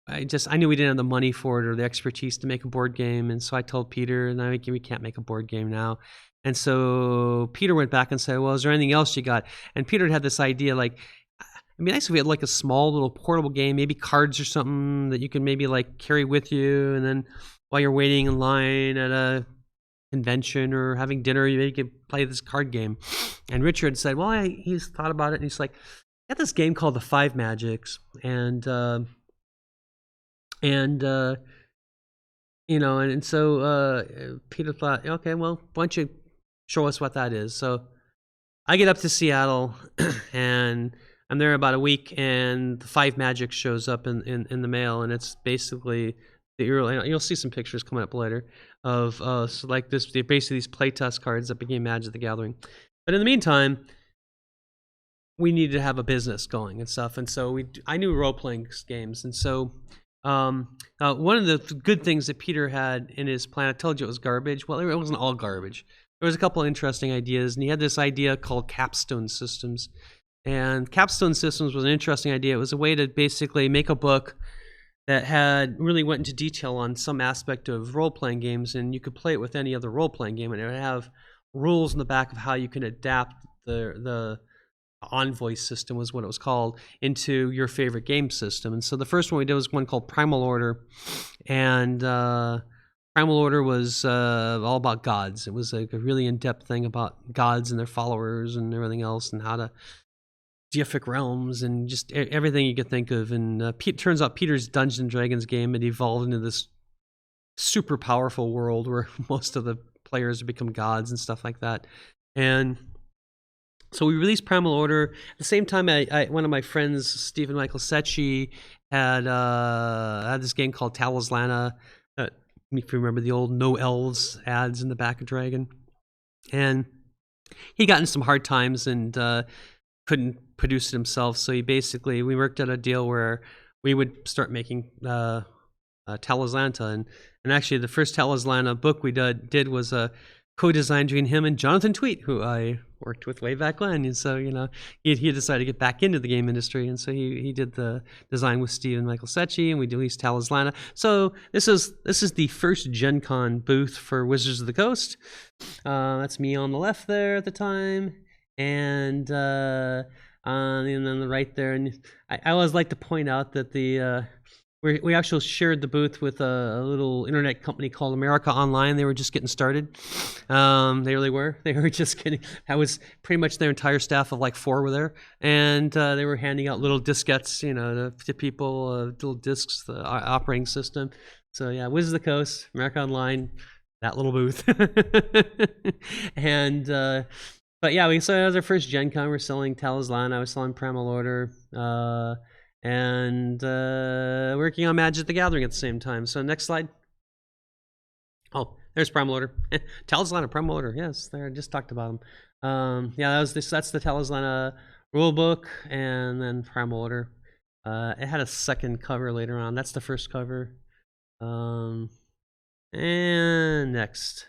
I knew we didn't have the money for it or the expertise to make a board game. And so I told Peter, "No, we can't make a board game now." And so Peter went back and said, "Well, is there anything else you got?" And Peter had this idea, like, it'd be nice if we had like a small little portable game, maybe cards or something that you can maybe like carry with you, and then while you're waiting in line at a convention or having dinner, you maybe could play this card game. And Richard said, "Well, he's thought about it, and he's like, I got this game called the Five Magics, and so Peter thought, okay, well, why don't you show us what that is?" So I get up to Seattle, and I'm there about a week, and the Five Magic shows up in the mail, and it's basically you'll see some pictures coming up later of so like this, basically these playtest cards that became Magic the Gathering. But in the meantime, we needed to have a business going and stuff, and so I knew role-playing games, and so one of the good things that Peter had in his plan, I told you it was garbage. Well, it wasn't all garbage. There was a couple of interesting ideas, and he had this idea called capstone systems. And capstone systems was an interesting idea. It was a way to basically make a book that really went into detail on some aspect of role-playing games, and you could play it with any other role-playing game, and it would have rules in the back of how you can adapt the Envoy system, was what it was called, into your favorite game system. And so the first one we did was one called Primal Order, and Primal Order was all about gods. It was like a really in-depth thing about gods and their followers and everything else, and how to deific realms and just everything you could think of. And it turns out Peter's Dungeons and Dragons game had evolved into this super powerful world where most of the players have become gods and stuff like that. And so we released Primal Order. At the same time, one of my friends, Stephen Michael Secchi, had this game called Talislana. If you remember the old No Elves ads in the back of Dragon. And he got in some hard times and couldn't produce it himself. So we worked out a deal where we would start making Talislanta. And actually, the first Talislana book we did was a co-design between him and Jonathan Tweet, who I worked with way back when. And so, he decided to get back into the game industry. And so he did the design with Stephen Michael Secchi, and we released Talislana. So this is the first GenCon booth for Wizards of the Coast. That's me on the left there at the time. And then on the right there. And I always like to point out that we actually shared the booth with a little internet company called America Online. They were just getting started. They really were. They were just getting. I was pretty much their entire staff of like 4 were there, and they were handing out little diskettes, to people, little discs, the operating system. So yeah, Wizards of the Coast, America Online, that little booth, and. But yeah, so that was our first Gen Con. We're selling Talislana. I was selling Primal Order. And working on Magic the Gathering at the same time. So next slide. Oh, there's Primal Order. Talislana, Primal Order. Yes, there. I just talked about them. Yeah, that's the Talislana rulebook, and then Primal Order. It had a second cover later on. That's the first cover. And next.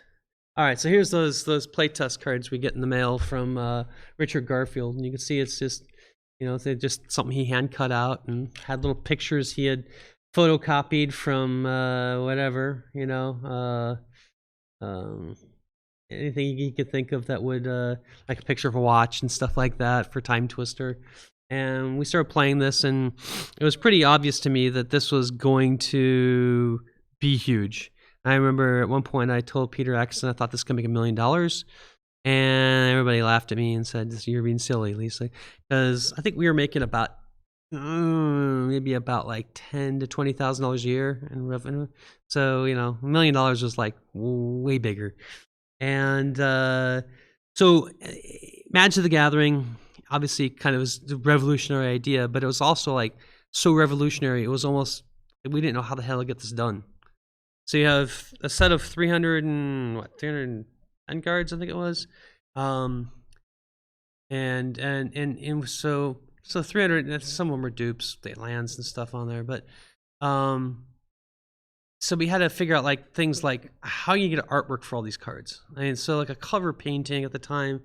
All right, so here's those playtest cards we get in the mail from Richard Garfield, and you can see it's just, they're just something he hand cut out and had little pictures he had photocopied from whatever, anything you could think of that would, like a picture of a watch and stuff like that for Time Twister. And we started playing this, and it was pretty obvious to me that this was going to be huge. I remember at one point I told Peter Axon I thought this could make $1 million, and everybody laughed at me and said, "You're being silly, Lisa," because I think we were making about maybe about like $10,000 to $20,000 a year in revenue. So $1 million was like way bigger. And so Magic the Gathering obviously kind of was a revolutionary idea, but it was also like so revolutionary. It was almost, we didn't know how the hell to get this done. So you have a set of 310 cards, I think it was, and so 300. Some of them were dupes, they had lands and stuff on there, but so we had to figure out like things like how you get artwork for all these cards. I mean, so like a cover painting at the time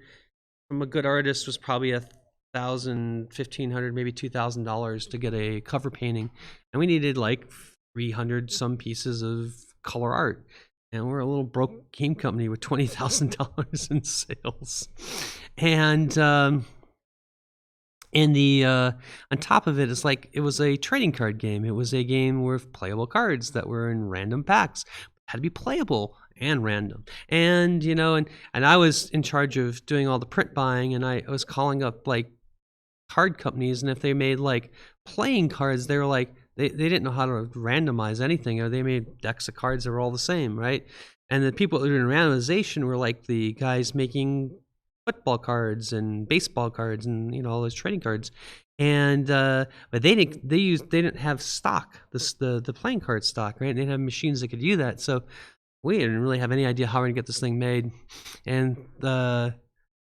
from a good artist was probably $1,000, $1,500, maybe $2,000 to get a cover painting, and we needed like 300 some pieces of color art, and we're a little broke game company with $20,000 in sales, and on top of it, it's like it was a trading card game. It was a game with playable cards that were in random packs, had to be playable and random, and and I was in charge of doing all the print buying, and I was calling up like card companies, and if they made like playing cards, they were like they didn't know how to randomize anything, or they made decks of cards that were all the same, right? And the people that were doing randomization were like the guys making football cards and baseball cards and all those trading cards, and but they didn't have stock, the playing card stock, right? They didn't have machines that could do that, so we didn't really have any idea how we're gonna get this thing made. And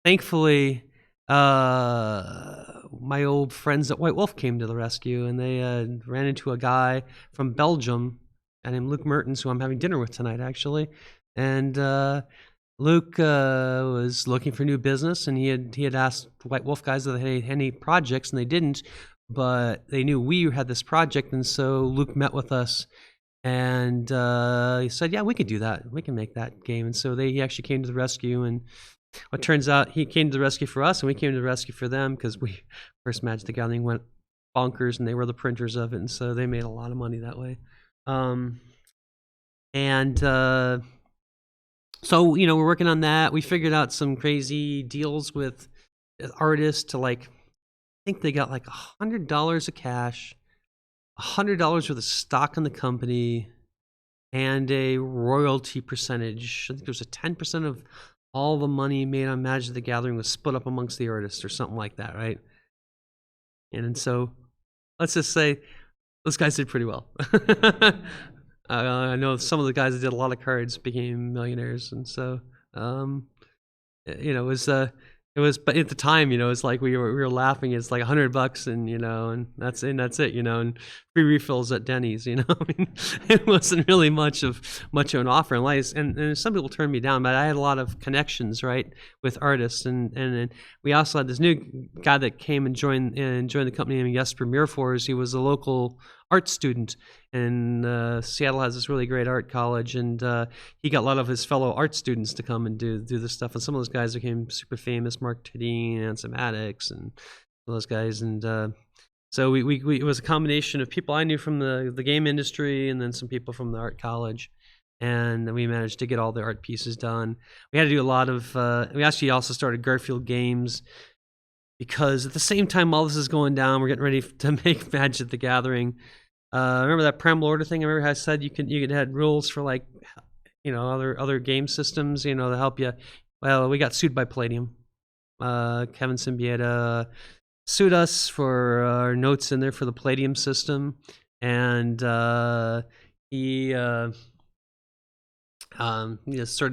thankfully my old friends at White Wolf came to the rescue, and they ran into a guy from Belgium, a guy named Luke Mertens, who I'm having dinner with tonight actually, and Luke was looking for new business, and he had asked White Wolf guys if they had any projects, and they didn't, but they knew we had this project, and so Luke met with us, and he said, yeah, we could do that. We can make that game. And so he actually came to the rescue, and it turns out he came to the rescue for us, and we came to the rescue for them, because first Magic the Gathering went bonkers, and they were the printers of it, and so they made a lot of money that way. So, we're working on that. We figured out some crazy deals with artists to I think they got like $100 of cash, $100 worth of stock in the company, and a royalty percentage. I think there was a 10% of all the money made on Magic the Gathering was split up amongst the artists or something like that, right? And so let's just say those guys did pretty well. I know some of the guys that did a lot of cards became millionaires, and so it was. But at the time, it's like we were laughing. It's like $100, and that's it, and free refills at Denny's. I mean, it wasn't really much of an offer. And some people turned me down, but I had a lot of connections, right, with artists, and we also had this new guy that came and joined the company named Jesper Mirfors. He was a local art student, and Seattle has this really great art college, and he got a lot of his fellow art students to come and do this stuff, and some of those guys became super famous, Mark Tedin, Ansem Maddox, and those guys, and so we it was a combination of people I knew from the game industry, and then some people from the art college, and we managed to get all the art pieces done. We had to do a lot of we actually also started Garfield Games, because at the same time all this is going down, we're getting ready to make Magic the Gathering. Remember that Primal Order thing? I remember how I said you could had rules for other game systems, to help you. Well, we got sued by Palladium. Kevin Symbieta sued us for our notes in there for the Palladium system, and he asserted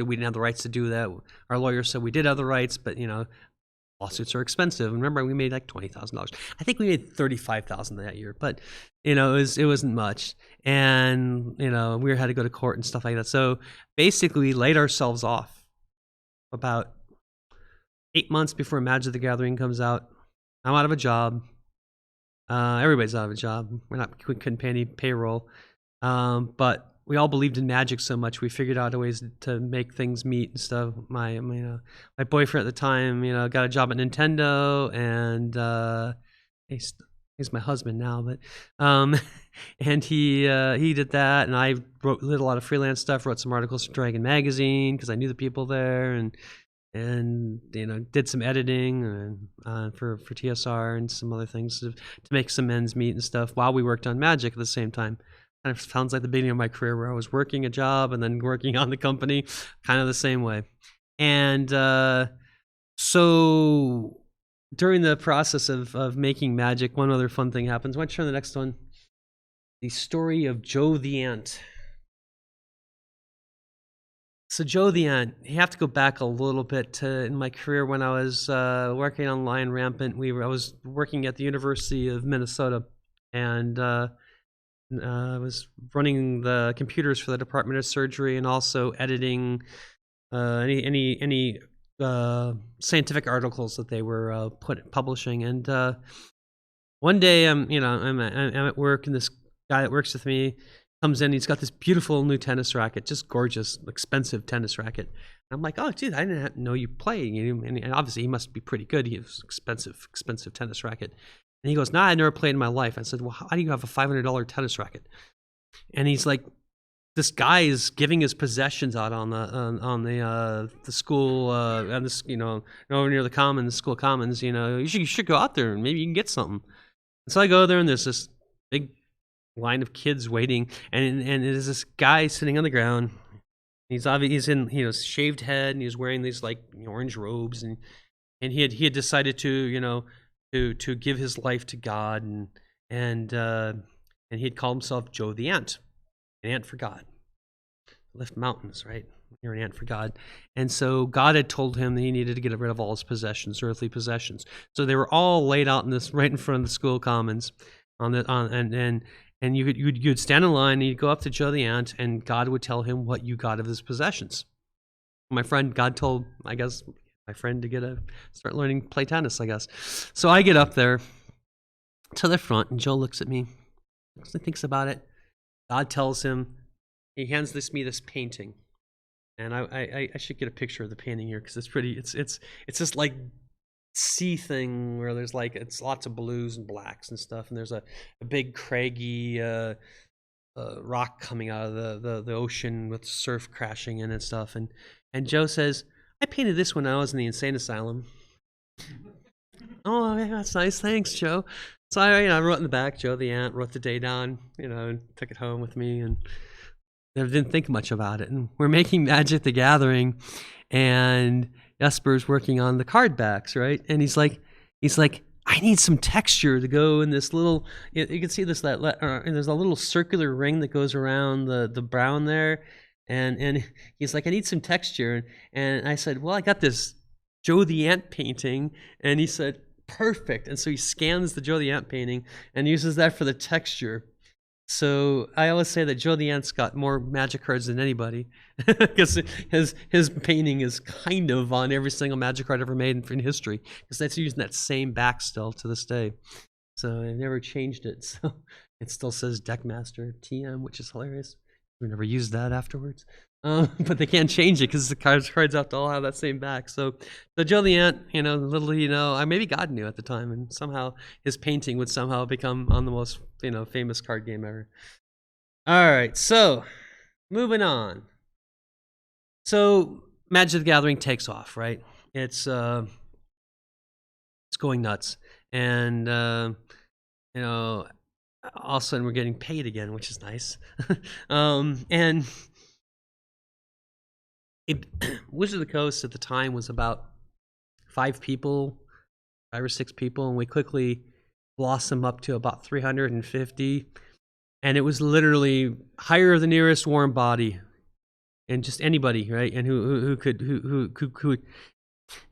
we didn't have the rights to do that. Our lawyer said we did have the rights, but lawsuits are expensive. Remember, we made like $20,000. I think we made $35,000 that year, but it wasn't much, and we had to go to court and stuff like that. So basically, we laid ourselves off about 8 months before Magic the Gathering comes out. I'm out of a job. Everybody's out of a job. We couldn't pay any payroll, but we all believed in Magic so much, we figured out ways to make things meet and stuff. My boyfriend at the time, got a job at Nintendo, and he's my husband now, but and he did that, and I did a lot of freelance stuff, wrote some articles for Dragon Magazine because I knew the people there, and did some editing for TSR and some other things to make some ends meet and stuff while we worked on Magic at the same time. Kind of sounds like the beginning of my career, where I was working a job and then working on the company, kind of the same way. And so during the process of making Magic, one other fun thing happens. Why don't you turn the next one? the story of Joe the Ant. So Joe the Ant, you have to go back a little bit to in my career when I was working on Lion Rampant. I was working at the University of Minnesota, and I was running the computers for the Department of Surgery and also editing any scientific articles that they were publishing. And one day, I'm at work, and this guy that works with me comes in. He's got this beautiful new tennis racket, just gorgeous, expensive tennis racket. And I'm like, oh, dude, I didn't know you play. And obviously, he must be pretty good. He has expensive tennis racket. And he goes, nah, I never played in my life. I said, well, how do you have a $500 tennis racket? And he's like, this guy is giving his possessions out on the school and this over near the school commons. You should go out there and maybe you can get something. And so I go there, and there's this big line of kids waiting, and there's this guy sitting on the ground. He's in shaved head, and he's wearing these like orange robes, and he had decided to to give his life to God, and he had called himself Joe the Ant, an ant for God. Lift mountains, right? You're an ant for God. And so God had told him that he needed to get rid of all his possessions, earthly possessions. So they were all laid out right in front of the school commons and you'd stand in line, and you'd go up to Joe the Ant, and God would tell him what you got of his possessions. God told, I guess, my friend to start learning play tennis, I guess. So I get up there to the front, and Joe looks at me, thinks about it. God tells him, he hands me this painting, and I should get a picture of the painting here because it's pretty. It's this like sea thing where there's like it's lots of blues and blacks and stuff, and there's a big craggy rock coming out of the ocean with surf crashing in and stuff. And Joe says, I painted this when I was in the insane asylum. Oh, that's nice, thanks, Joe. So I wrote in the back, Joe the Ant, wrote the date on, and took it home with me, and I didn't think much about it. And we're making Magic the Gathering, and Jesper's working on the card backs, right? And he's like, I need some texture to go in this little. You can see this and there's a little circular ring that goes around the brown there, and he's like, I need some texture, and I said, well, I got this Joe the Ant painting, and he said, perfect. And so he scans the Joe the Ant painting and uses that for the texture. So I always say that Joe the Ant's got more Magic cards than anybody because his painting is kind of on every single Magic card ever made in history because that's using that same back still to this day. So I never changed it. So it still says Deckmaster TM, which is hilarious. We never used that afterwards. But they can't change it because the cards have to all have that same back. So Joe the Ant, maybe God knew at the time, and somehow his painting would somehow become on the most famous card game ever. All right, so moving on. So Magic the Gathering takes off, right? It's going nuts, and all of a sudden we're getting paid again, which is nice, and. Wizard of the Coast at the time was about 5 or 6 people, and we quickly blossomed up to about 350. And it was literally hire the nearest warm body, and just anybody, right? And who could.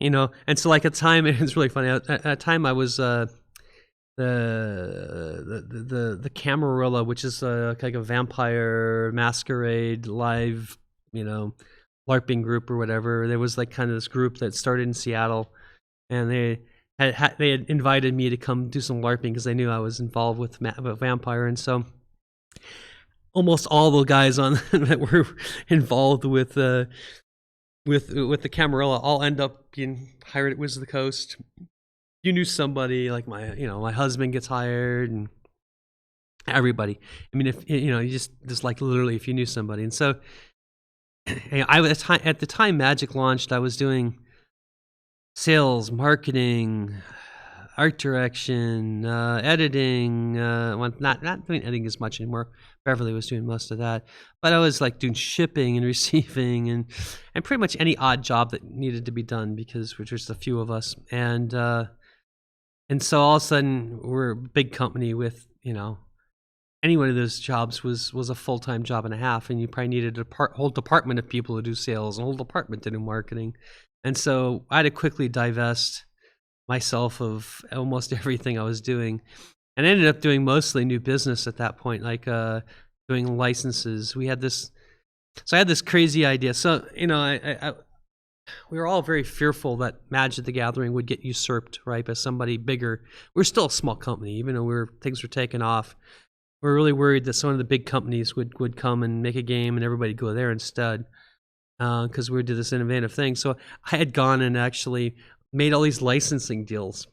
And so like at the time, it's really funny. At the time, I was the Camarilla, which is like a vampire masquerade live, LARPing group or whatever. There was like kind of this group that started in Seattle, and they had invited me to come do some LARPing because they knew I was involved with vampire, and so almost all the guys on that were involved with the Camarilla all end up being hired at Wizard of the Coast. You knew somebody, like my husband gets hired, and everybody. I mean, if you just like literally if you knew somebody, and so. At the time Magic launched, I was doing sales, marketing, art direction, editing. Not doing editing as much anymore. Beverly was doing most of that, but I was like doing shipping and receiving and pretty much any odd job that needed to be done because we're just a few of us. And so all of a sudden we're a big company with any one of those jobs was a full-time job and a half, and you probably needed a whole department of people to do sales, and a whole department to do marketing. And so I had to quickly divest myself of almost everything I was doing, and I ended up doing mostly new business at that point, like doing licenses. We had this, so I had this crazy idea. So we were all very fearful that Magic the Gathering would get usurped, right, by somebody bigger. We're still a small company, even though things were taking off. We're really worried that some of the big companies would come and make a game and everybody go there instead, because we did this innovative thing. So I had gone and actually made all these licensing deals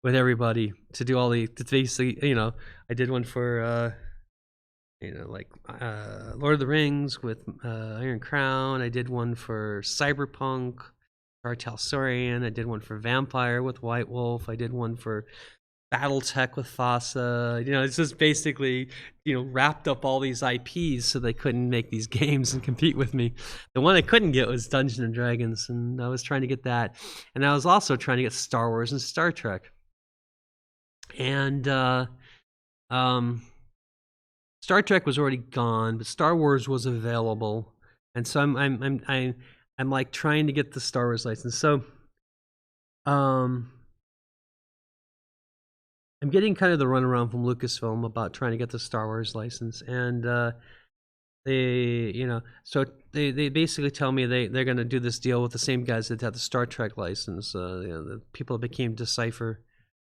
with everybody to do all the, to basically, I did one for, Lord of the Rings with Iron Crown. I did one for Cyberpunk, Talsorian. I did one for Vampire with White Wolf. I did one for BattleTech with FASA. It's just basically, wrapped up all these IPs so they couldn't make these games and compete with me. The one I couldn't get was Dungeons and Dragons, and I was trying to get that. And I was also trying to get Star Wars and Star Trek. And Star Trek was already gone, but Star Wars was available, and so I'm like trying to get the Star Wars license. So, I'm getting kind of the runaround from Lucasfilm about trying to get the Star Wars license, and so they basically tell me they're going to do this deal with the same guys that had the Star Trek license, the people that became Decipher,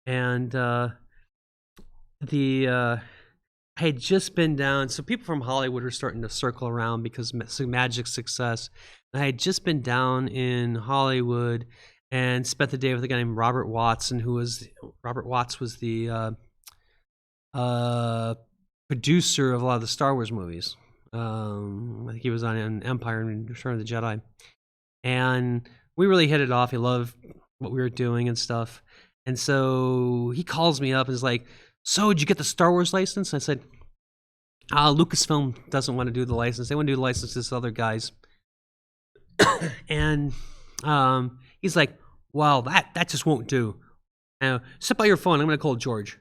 and I had just been down, so people from Hollywood were starting to circle around because Magic's success. I had just been down in Hollywood and spent the day with a guy named Robert Watson, Robert Watts was the producer of a lot of the Star Wars movies. I think he was on Empire and Return of the Jedi. And we really hit it off. He loved what we were doing and stuff. And so he calls me up and is like, "So, did you get the Star Wars license?" I said, Lucasfilm doesn't want to do the license. They want to do the license to these other guys. And he's like, "Well, that just won't do. Sit by your phone. I'm going to call George."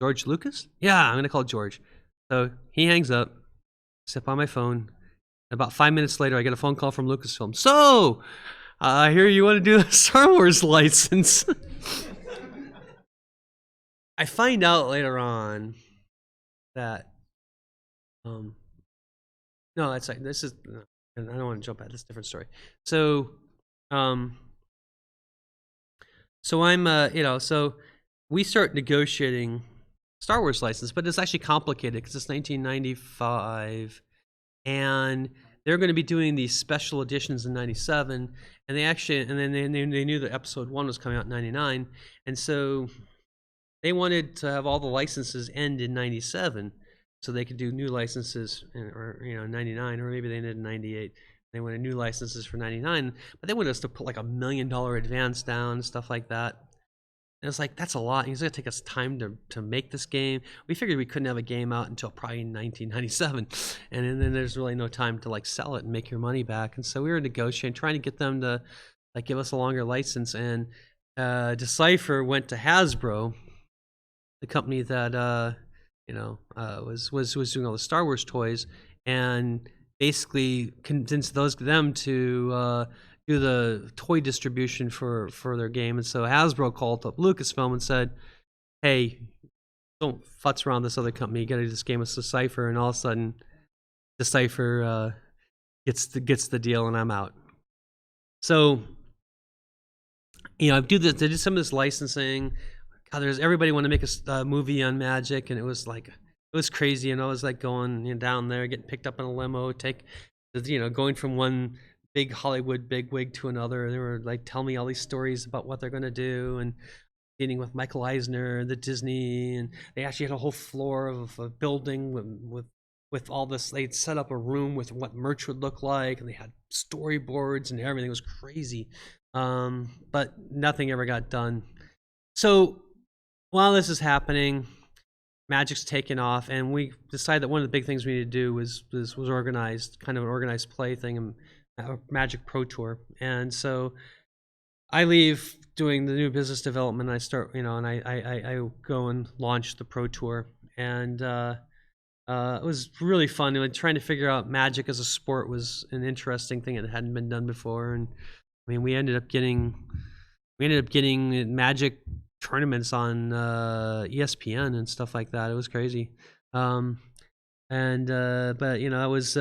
George Lucas? Yeah, I'm going to call George. So he hangs up, sit by my phone. About 5 minutes later, I get a phone call from Lucasfilm. "So, I hear you want to do a Star Wars license." I find out later on that, no, that's like, this is, I don't want to jump at this, different story. So, I'm, so we start negotiating Star Wars license, but it's actually complicated because it's 1995, and they're going to be doing these special editions in 97, and then they knew that episode 1 was coming out in 99, and so they wanted to have all the licenses end in 97 so they could do new licenses, or 99, or maybe they did 98. They wanted new licenses for 99, but they wanted us to put like $1 million advance down, stuff like that. And it's like, that's a lot. It's going to take us time to make this game. We figured we couldn't have a game out until probably 1997. And then there's really no time to like sell it and make your money back. And so we were negotiating, trying to get them to like give us a longer license. And Decipher went to Hasbro, the company that was doing all the Star Wars toys, and basically convinced them to do the toy distribution for their game. And so Hasbro called up Lucasfilm and said, "Hey, don't futz around this other company. You got to do this game with Decipher." And all of a sudden, Decipher gets the deal, and I'm out. So, I did some of this licensing. God, everybody wanted to make a movie on Magic, and it was crazy. And I was like going down there, getting picked up in a limo, going from one big Hollywood bigwig to another. They were like telling me all these stories about what they're going to do, and meeting with Michael Eisner, the Disney, and they actually had a whole floor of a building with all this. They'd set up a room with what merch would look like, and they had storyboards, and everything was crazy. But nothing ever got done. So while this is happening, Magic's taken off, and we decided that one of the big things we needed to do was organized, kind of an organized play thing, and Magic Pro Tour. And so I leave doing the new business development. I start, and I go and launch the Pro Tour. and it was really fun. Trying to figure out Magic as a sport was an interesting thing that hadn't been done before, and I mean, we ended up getting Magic tournaments on ESPN and stuff like that. It was crazy, but you know, that was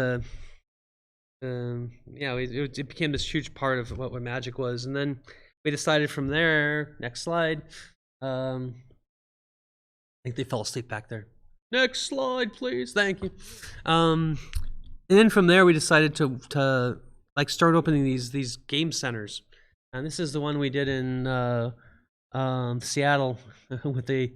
it became this huge part of what Magic was, and then we decided from there. Next slide. I think they fell asleep back there. Next slide, please. Thank you. And then from there, we decided to like start opening these game centers, and this is the one we did in Seattle with a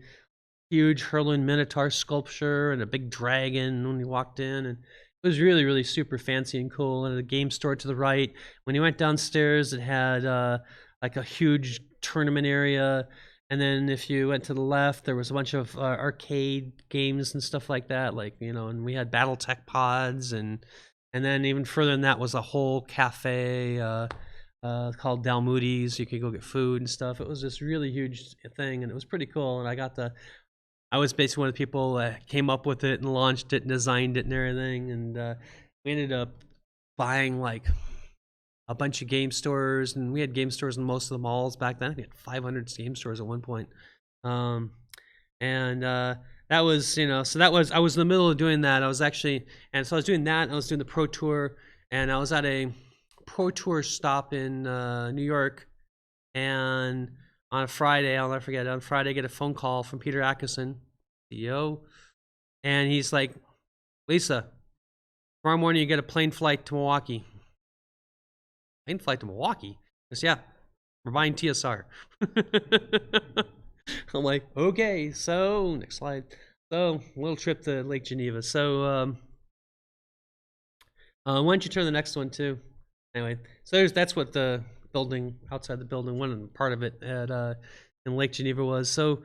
huge Hurlin Minotaur sculpture and a big dragon when you walked in, and it was really, really super fancy and cool. And the game store to the right, when you went downstairs, it had like a huge tournament area. And then if you went to the left, there was a bunch of arcade games and stuff like that. Like, you know, and we had BattleTech pods. And then even further than that was a whole cafe called Dal Moody's. You could go get food and stuff. It was this really huge thing, and it was pretty cool. And I was basically one of the people that came up with it and launched it and designed it and everything. And we ended up buying like a bunch of game stores, and we had game stores in most of the malls back then. We had 500 game stores at one point. That was, you know, so I was in the middle of doing that. I was doing that, and I was doing the Pro Tour, and I was at a Pro Tour stop in New York, and on a Friday, I'll never forget, on Friday I get a phone call from Peter Atkinson, CEO, and he's like, Lisa, tomorrow morning you get a plane flight to Milwaukee. Plane flight to Milwaukee? He goes, yeah, we're buying TSR. I'm like, okay, so, next slide. So, a little trip to Lake Geneva. So, why don't you turn the next one too? Anyway, so that's what the building, outside the building, one part of it in Lake Geneva was. So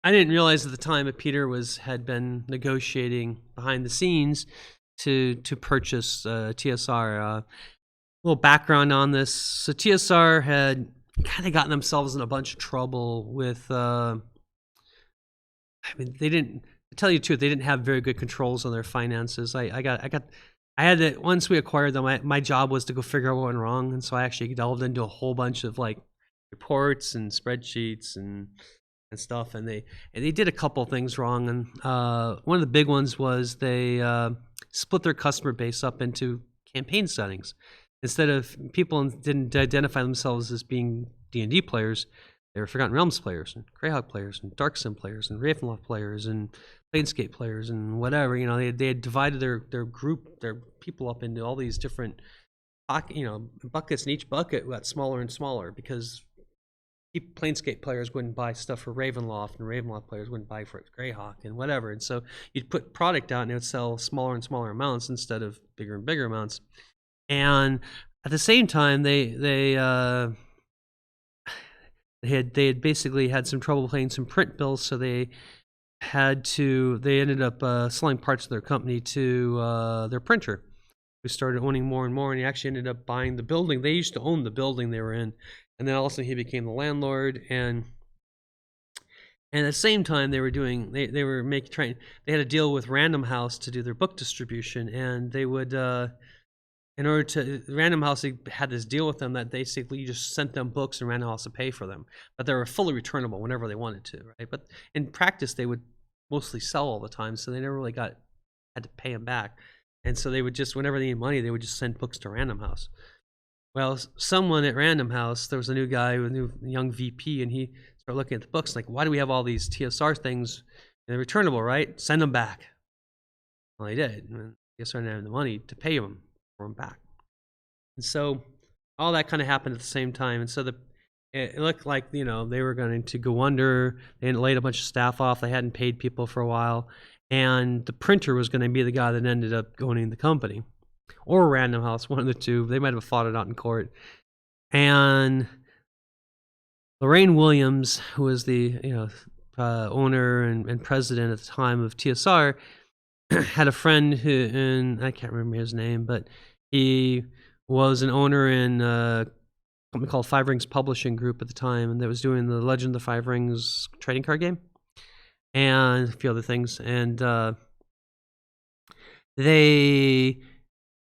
I didn't realize at the time that Peter had been negotiating behind the scenes to purchase TSR. A little background on this. So TSR had kind of gotten themselves in a bunch of trouble with, I mean, they didn't, to tell you the truth, they didn't have very good controls on their finances. I had to, once we acquired them, my job was to go figure out what went wrong, and so I actually delved into a whole bunch of like reports and spreadsheets and stuff, and they did a couple things wrong. And one of the big ones was they split their customer base up into campaign settings. Instead of people didn't identify themselves as being D&D players, they were Forgotten Realms players and Greyhawk players and Dark Sim players and Ravenloft players and Planescape players and whatever. You know, they had divided their group, their people up into all these different, you know, buckets, and each bucket got smaller and smaller because Planescape players wouldn't buy stuff for Ravenloft, and Ravenloft players wouldn't buy for Greyhawk and whatever. And so you'd put product out and it would sell smaller and smaller amounts instead of bigger and bigger amounts. And at the same time, they had basically had some trouble paying some print bills, so they ended up selling parts of their company to their printer, who started owning more and more, and he actually ended up buying the building. They used to own the building they were in, and then also he became the landlord. And at the same time, they had a deal with Random House to do their book distribution, and they would in order to, Random House had this deal with them that basically you just sent them books and Random House would pay for them, but they were fully returnable whenever they wanted to, right? But in practice, they would mostly sell all the time, so they never really had to pay them back. And so they would just, whenever they needed money, they would just send books to Random House. Well, someone at Random House, there was a new guy, a new young VP, and he started looking at the books like, why do we have all these TSR things? They're returnable, right? Send them back. Well, they did. And I guess they didn't have the money to pay them for them back. And so all that kind of happened at the same time. And so it looked like, you know, they were going to go under. They had laid a bunch of staff off. They hadn't paid people for a while. And the printer was going to be the guy that ended up owning the company. Or Random House, one of the two. They might have fought it out in court. And Lorraine Williams, who was the owner and president at the time of TSR, had a friend who, and I can't remember his name, but he was an owner in a company called Five Rings Publishing Group at the time, and that was doing the Legend of the Five Rings trading card game. and a few other things. And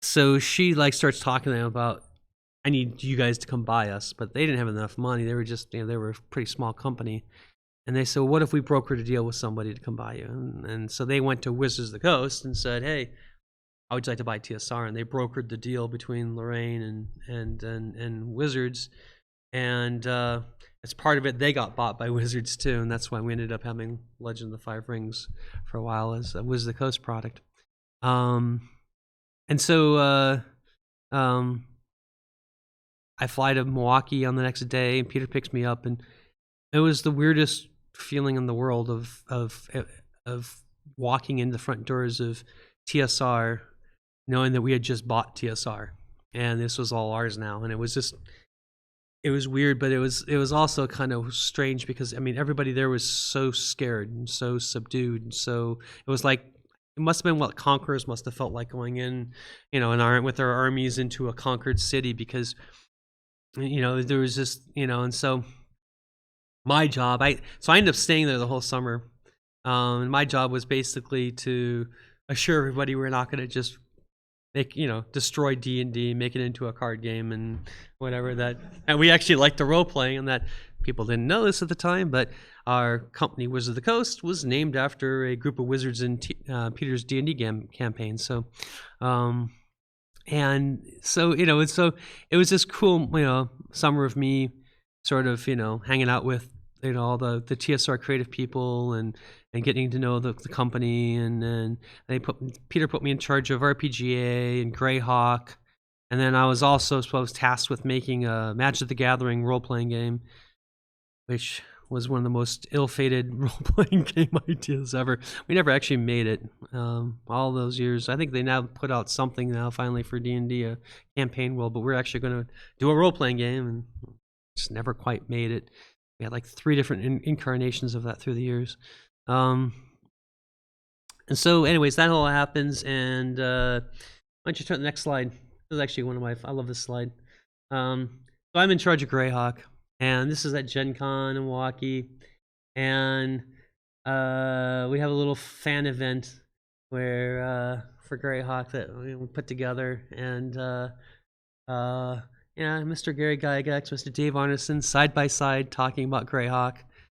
so she like starts talking to them about, I need you guys to come buy us, but they didn't have enough money. They were just, they were a pretty small company. And they said, well, what if we brokered a deal with somebody to come buy you? And so they went to Wizards of the Coast and said, hey, how would you like to buy TSR? And they brokered the deal between Lorraine and Wizards. And as part of it, they got bought by Wizards too. And that's why we ended up having Legend of the Five Rings for a while as a Wizards of the Coast product. And so I fly to Milwaukee on the next day, and Peter picks me up, and it was the weirdest feeling in the world of walking in the front doors of TSR, knowing that we had just bought TSR, and this was all ours now. And it was weird, but it was also kind of strange because, I mean, everybody there was so scared and so subdued, and so it was like, it must have been what conquerors must have felt like going in, with their armies into a conquered city, because there was just, and so my job, I ended up staying there the whole summer. And my job was basically to assure everybody we're not going to just make, destroy D&D, make it into a card game and whatever that. And we actually liked the role playing, and that people didn't know this at the time, but our company, Wizards of the Coast, was named after a group of wizards in Peter's D&D campaign. So, and so, it was this cool, summer of me sort of, hanging out with, all the TSR creative people and getting to know the company. And Peter put me in charge of RPGA and Greyhawk. And then I was also tasked with making a Magic the Gathering role-playing game, which was one of the most ill-fated role-playing game ideas ever. We never actually made it all those years. I think they now put out something now finally for D&D, a campaign world, but we're actually going to do a role-playing game, and just never quite made it. We had like 3 different incarnations of that through the years. And so anyways, that all happens, and why don't you turn to the next slide? This is actually one of my, I love this slide. So I'm in charge of Greyhawk. And this is at GenCon in Milwaukee, and we have a little fan event where for Greyhawk that we put together, and Mr. Gary Gygax, Mr. Dave Arneson, side by side talking about Greyhawk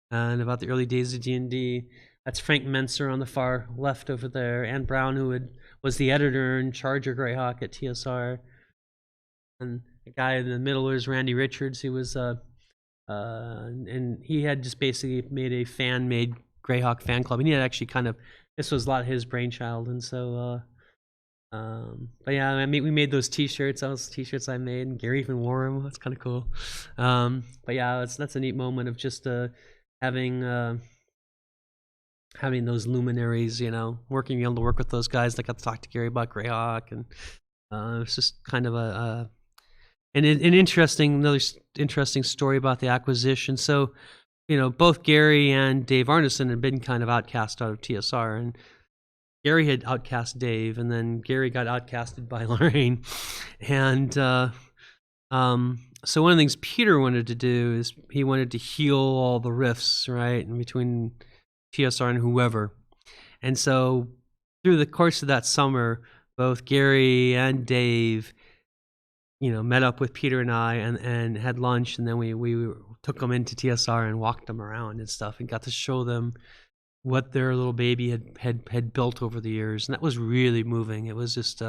and about the early days of D&D. That's Frank Menser on the far left over there, Ann Brown, who was the editor in charge of Greyhawk at TSR, and the guy in the middle is Randy Richards, who was and he had just basically made a fan-made Greyhawk fan club, and he had actually this was a lot of his brainchild. And so, but yeah, we made those T-shirts. Those T-shirts I made, and Gary even wore them. That's kind of cool. But yeah, that's a neat moment of just having those luminaries, being able to work with those guys. I got to talk to Gary about Greyhawk, and it's just kind of another interesting story about the acquisition. So, both Gary and Dave Arneson had been kind of outcast out of TSR, and Gary had outcast Dave, and then Gary got outcasted by Lorraine. And so one of the things Peter wanted to do is he wanted to heal all the rifts, right, in between TSR and whoever. And so through the course of that summer, both Gary and Dave met up with Peter and I and had lunch, and then we took them into TSR and walked them around and stuff, and got to show them what their little baby had built over the years, and that was really moving. It was just,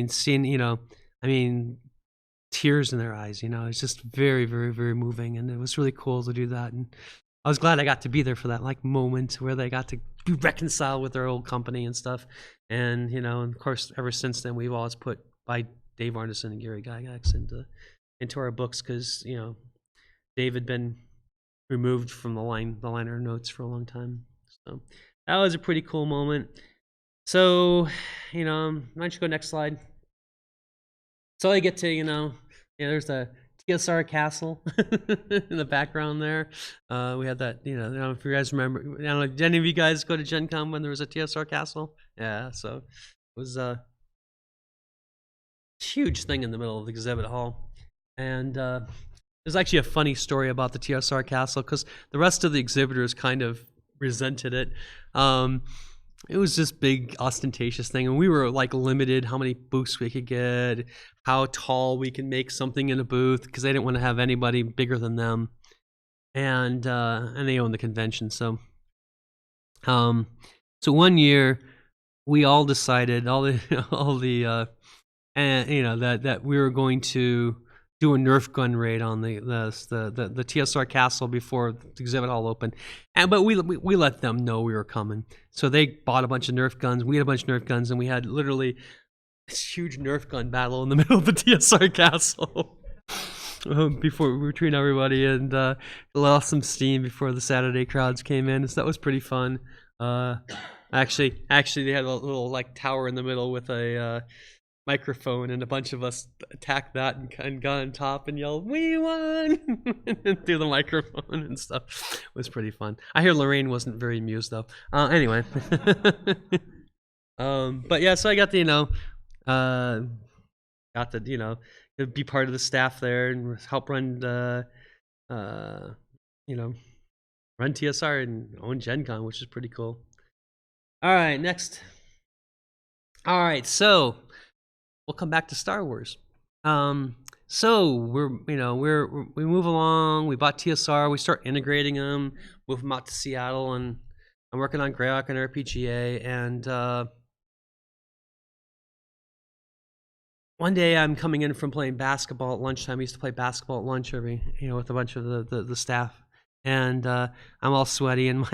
seeing, tears in their eyes. It's just very, very, very moving, and it was really cool to do that. And I was glad I got to be there for that moment where they got to be reconciled with their old company and stuff. And and of course, ever since then, we've always put by Dave Arneson and Gary Gygax into our books, because Dave had been removed from the liner notes for a long time. So that was a pretty cool moment. So why don't you go next slide? So I get to there's the TSR castle in the background there. We had that. I don't know if you guys remember. I don't know. Did any of you guys go to Gen Con when there was a TSR castle? Yeah. So it was huge thing in the middle of the exhibit hall. And there's actually a funny story about the TSR castle, because the rest of the exhibitors kind of resented it. It was this big ostentatious thing, and we were like limited how many booths we could get, how tall we can make something in a booth, because they didn't want to have anybody bigger than them, and they own the convention. So one year we all decided, that we were going to do a Nerf gun raid on the TSR castle before the exhibit hall opened, but we let them know we were coming. So they bought a bunch of Nerf guns. We had a bunch of Nerf guns, and we had literally this huge Nerf gun battle in the middle of the TSR castle before we were treating everybody, and lost some steam before the Saturday crowds came in. So that was pretty fun. Actually, they had a little like tower in the middle with a microphone, and a bunch of us attacked that and got on top and yelled, "We won!" through the microphone and stuff. It was pretty fun. I hear Lorraine wasn't very amused though. Anyway, but yeah, so I got to be part of the staff there and help run run TSR and own GenCon, which is pretty cool. All right, next. All right, so we'll come back to Star Wars. So we move along. We bought TSR. We start integrating them, move them out to Seattle, and I'm working on Greyhawk and RPGA. And one day I'm coming in from playing basketball at lunchtime. I used to play basketball at lunch with a bunch of the staff, and I'm all sweaty in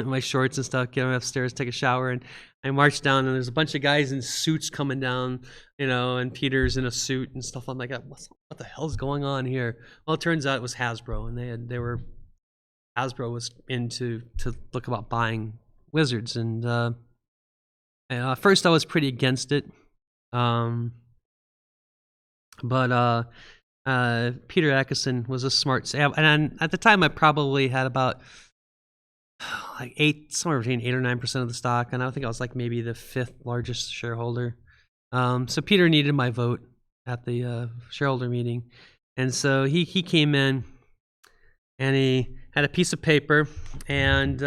my shorts and stuff. Get upstairs, take a shower, and I march down, and there's a bunch of guys in suits coming down, and Peter's in a suit and stuff. I'm like, what the hell's going on here? Well, it turns out it was Hasbro, and Hasbro was to look about buying Wizards, and at first I was pretty against it, but Peter Atkinson was a smart, and at the time I probably had about somewhere between 8 or 9% of the stock, and I think I was like maybe the 5th largest shareholder. So Peter needed my vote at the shareholder meeting, and so he came in, and he had a piece of paper, and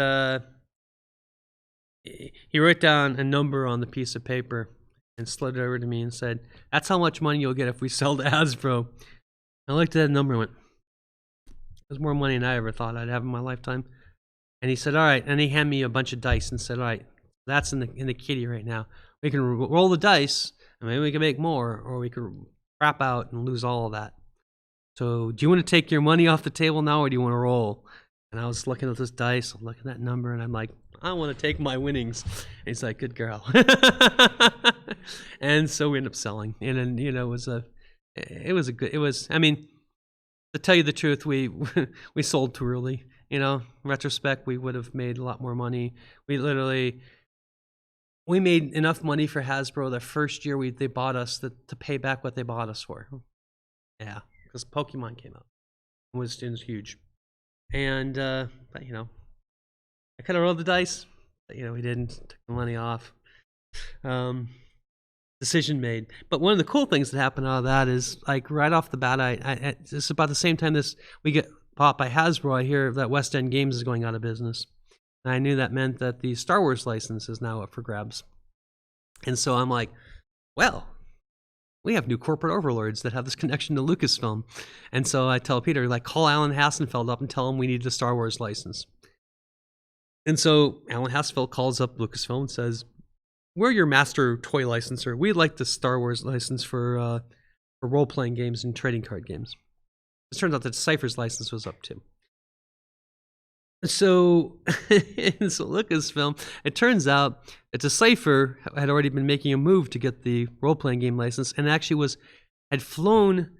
he wrote down a number on the piece of paper and slid it over to me and said, "That's how much money you'll get if we sell to Hasbro." I looked at that number and went, "It was more money than I ever thought I'd have in my lifetime." And he said, "All right," and he handed me a bunch of dice and said, "All right, that's in the kitty right now. We can roll the dice, and maybe we can make more, or we could crap out and lose all of that. So do you want to take your money off the table now, or do you want to roll?" And I was looking at this dice, I'm looking at that number, and I'm like, "I want to take my winnings." And he's like, "Good girl." And so we ended up selling, and then to tell you the truth, we sold too early. In retrospect, we would have made a lot more money. We made enough money for Hasbro the first year they bought us to pay back what they bought us for. Yeah, because Pokemon came out. It was huge. And, but, I could have rolled the dice, but, we didn't. Took the money off. Decision made. But one of the cool things that happened out of that is, like, right off the bat, it's about the same time we get bought by Hasbro, I hear that West End Games is going out of business. And I knew that meant that the Star Wars license is now up for grabs. And so I'm like, well, we have new corporate overlords that have this connection to Lucasfilm. And so I tell Peter, like, call Alan Hassenfeld up and tell him we need the Star Wars license. And so Alan Hassenfeld calls up Lucasfilm and says, "We're your master toy licenser. We'd like the Star Wars license for role-playing games and trading card games." It turns out that Cypher's license was up too. So Lucasfilm, it turns out that Decipher had already been making a move to get the role-playing game license, and actually had flown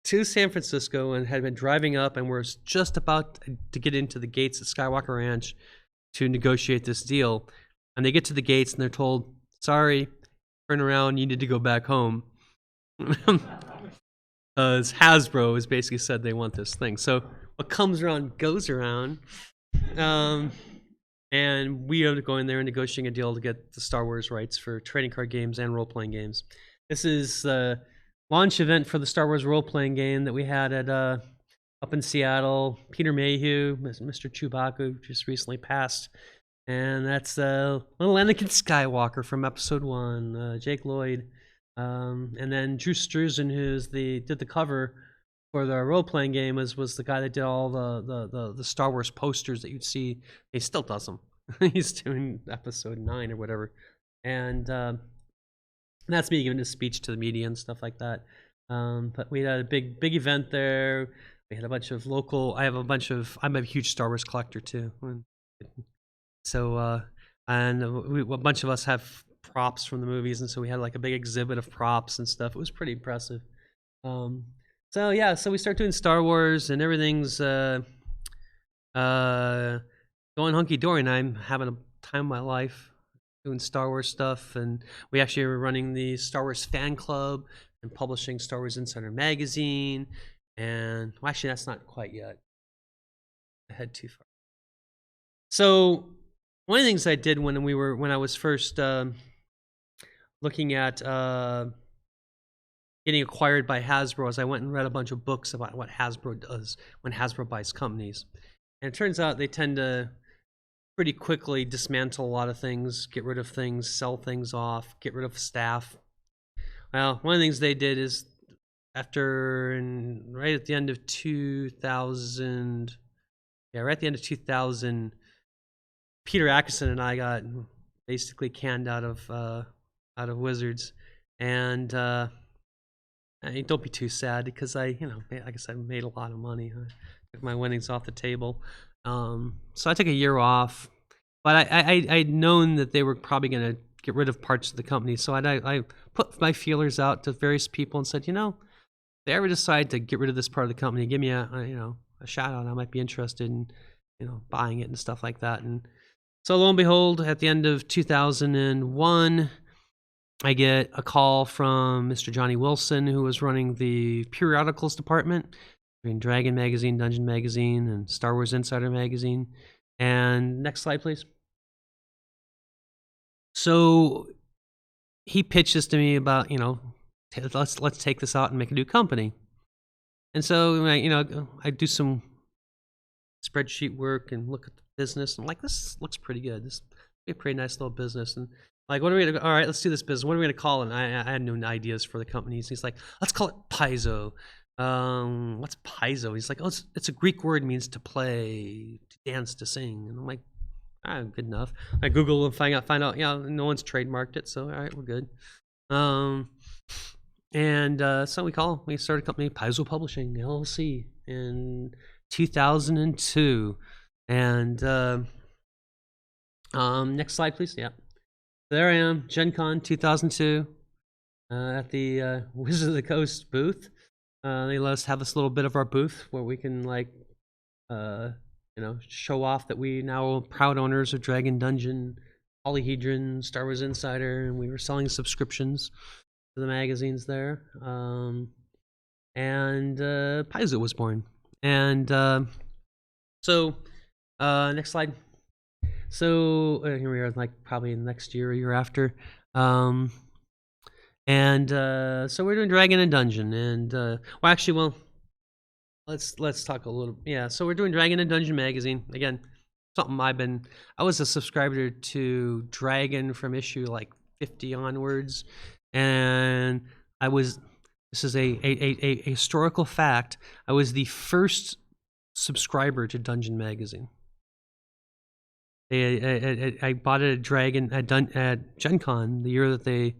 to San Francisco and had been driving up and was just about to get into the gates at Skywalker Ranch to negotiate this deal. And they get to the gates and they're told, "Sorry, turn around, you need to go back home." Hasbro has basically said they want this thing. So what comes around goes around. And we are going there and negotiating a deal to get the Star Wars rights for trading card games and role-playing games. This is the launch event for the Star Wars role-playing game that we had at up in Seattle. Peter Mayhew, Mr. Chewbacca, just recently passed. And that's little Anakin Skywalker from Episode 1, Jake Lloyd. And then Drew Struzan, did the cover for the role-playing game, was the guy that did all the Star Wars posters that you'd see. He still does them. He's doing Episode 9 or whatever. And that's me giving a speech to the media and stuff like that. But we had a big event there. We had a bunch of local. I'm a huge Star Wars collector too. So and a bunch of us have props from the movies, and so we had like a big exhibit of props and stuff. It was pretty impressive. So yeah, so we start doing Star Wars, and everything's going hunky dory, and I'm having a time of my life doing Star Wars stuff. And we actually are running the Star Wars fan club and publishing Star Wars Insider magazine. And well, actually, that's not quite yet. I had too far. So one of the things I did when I was first looking at getting acquired by Hasbro is I went and read a bunch of books about what Hasbro does when Hasbro buys companies. And it turns out they tend to pretty quickly dismantle a lot of things, get rid of things, sell things off, get rid of staff. Well, one of the things they did is right at the end of 2000, Peter Atkinson and I got basically canned out of Wizards. And don't be too sad, because like I said, I made a lot of money. I took my winnings off the table. So I took a year off, but I'd known that they were probably going to get rid of parts of the company. So I put my feelers out to various people and said, if they ever decide to get rid of this part of the company, give me a shout out. I might be interested in buying it and stuff like that. And so lo and behold, at the end of 2001, I get a call from Mr. Johnny Wilson, who was running the periodicals department in Dragon Magazine, Dungeon Magazine, and Star Wars Insider Magazine. And next slide, please. So he pitches to me about, let's take this out and make a new company. And so, I do some spreadsheet work and look at the business. I'm like, this looks pretty good. This would be a pretty nice little business. And like, all right, let's do this business. What are we going to call it? And I had no ideas for the companies. He's like, let's call it Paizo. What's Paizo? He's like, oh, it's a Greek word, means to play, to dance, to sing. And I'm like, good enough. I Google and find out, no one's trademarked it, so all right, we're good. So we started a company, Paizo Publishing LLC, in 2002. And next slide, please. Yeah, there I am, GenCon 2002, at the Wizard of the Coast booth. They let us have this little bit of our booth where we can show off that we now are proud owners of Dragon Dungeon, Polyhedron, Star Wars Insider, and we were selling subscriptions to the magazines there. And Paizo was born. And next slide. So here we are, like probably next year or year after. So we're doing Dragon and Dungeon, and let's talk a little. Yeah, so we're doing Dragon and Dungeon magazine again. Something I was a subscriber to Dragon from issue like 50 onwards, and this is a historical fact. I was the first subscriber to Dungeon magazine. I bought it at Dragon at GenCon the year that they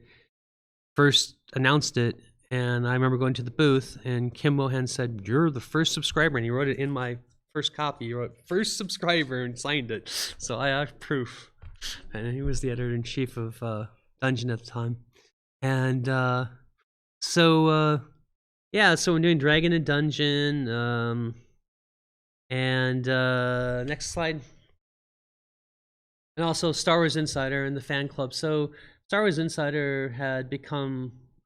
first announced it, and I remember going to the booth, and Kim Mohan said, "You're the first subscriber," and he wrote it in my first copy. He wrote "first subscriber" and signed it, so I have proof. And he was the editor-in-chief of Dungeon at the time. And so we're doing Dragon and Dungeon. Next slide. And also Star Wars Insider and the fan club. So Star Wars Insider the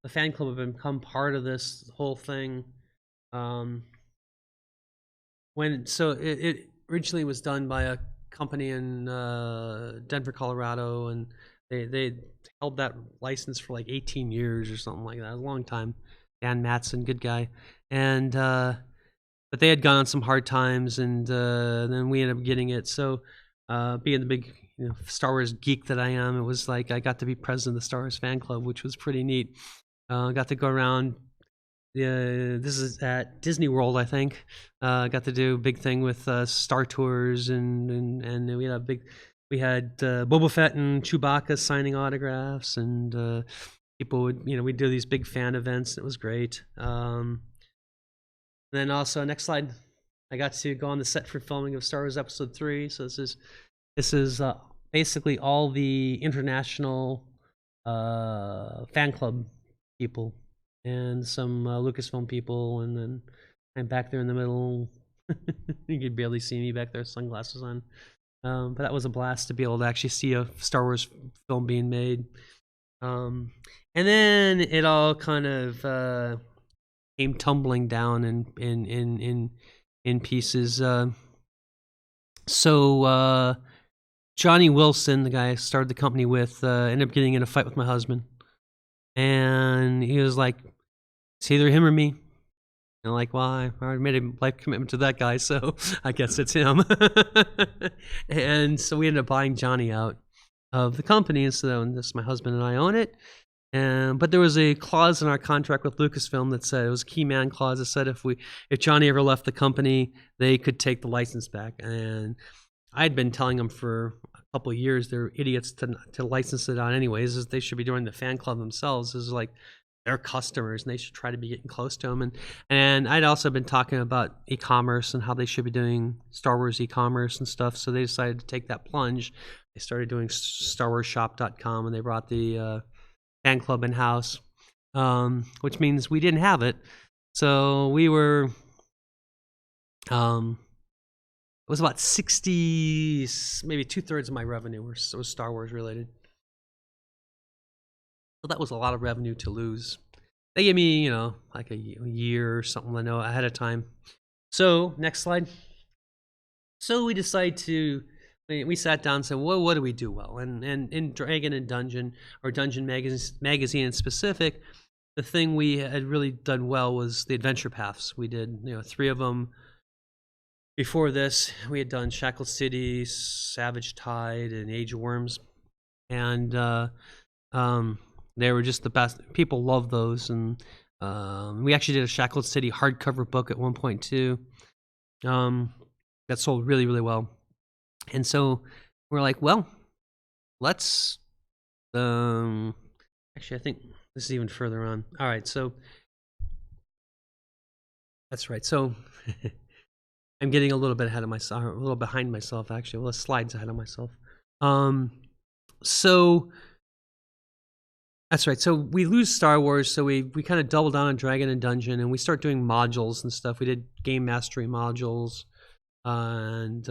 fan club had become part of this whole thing. It originally was done by a company in Denver, Colorado, and they held that license for like 18 years or something like that. A long time. Dan Matson, good guy. And but they had gone on some hard times, and then we ended up getting it. So being the big Star Wars geek that I am, it was like I got to be president of the Star Wars fan club, which was pretty neat. Got to go around. This is at Disney World, I think. Got to do a big thing with Star Tours, and we had Boba Fett and Chewbacca signing autographs, and people would we'd do these big fan events. It was great. Then also, next slide, I got to go on the set for filming of Star Wars Episode 3. So this is basically all the international fan club people and some Lucasfilm people, and then I'm back there in the middle. You could barely see me back there, sunglasses on. But that was a blast to be able to actually see a Star Wars film being made. And then it all kind of came tumbling down in pieces. So Johnny Wilson, the guy I started the company with, ended up getting in a fight with my husband, and he was like, "It's either him or me." And I'm like, well, I already made a life commitment to that guy, so I guess it's him. And so we ended up buying Johnny out of the company, and so this my husband and I own it. But there was a clause in our contract with Lucasfilm that said, it was a key man clause that said if Johnny ever left the company, they could take the license back. And I'd been telling them for a couple of years they're idiots to license it on anyways, is they should be doing the fan club themselves. Is like they're customers and they should try to be getting close to them. And I'd also been talking about e-commerce and how they should be doing Star Wars e-commerce and stuff. So they decided to take that plunge. They started doing StarWarsShop.com, and they brought the fan club in-house, which means we didn't have it. So we were, it was about 60, maybe 2/3 of my revenue was Star Wars related. So that was a lot of revenue to lose. They gave me, like a year or something I know ahead of time. So next slide. So we decided we sat down and said, well, what do we do well? And in Dragon and Dungeon, or Dungeon magazine in specific, the thing we had really done well was the adventure paths. We did 3 of them. Before this, we had done Shackled City, Savage Tide, and Age of Worms. And they were just the best. People loved those. And we actually did a Shackled City hardcover book at one point too. That sold really, really well. And so we're like, well, let's actually, I think this is even further on. All right, so that's right. So I'm getting a little bit ahead of myself, a little behind myself, actually. Well, slides ahead of myself. So that's right. So we lose Star Wars, so we kind of double down on Dragon and Dungeon, and we start doing modules and stuff. We did game mastery modules, and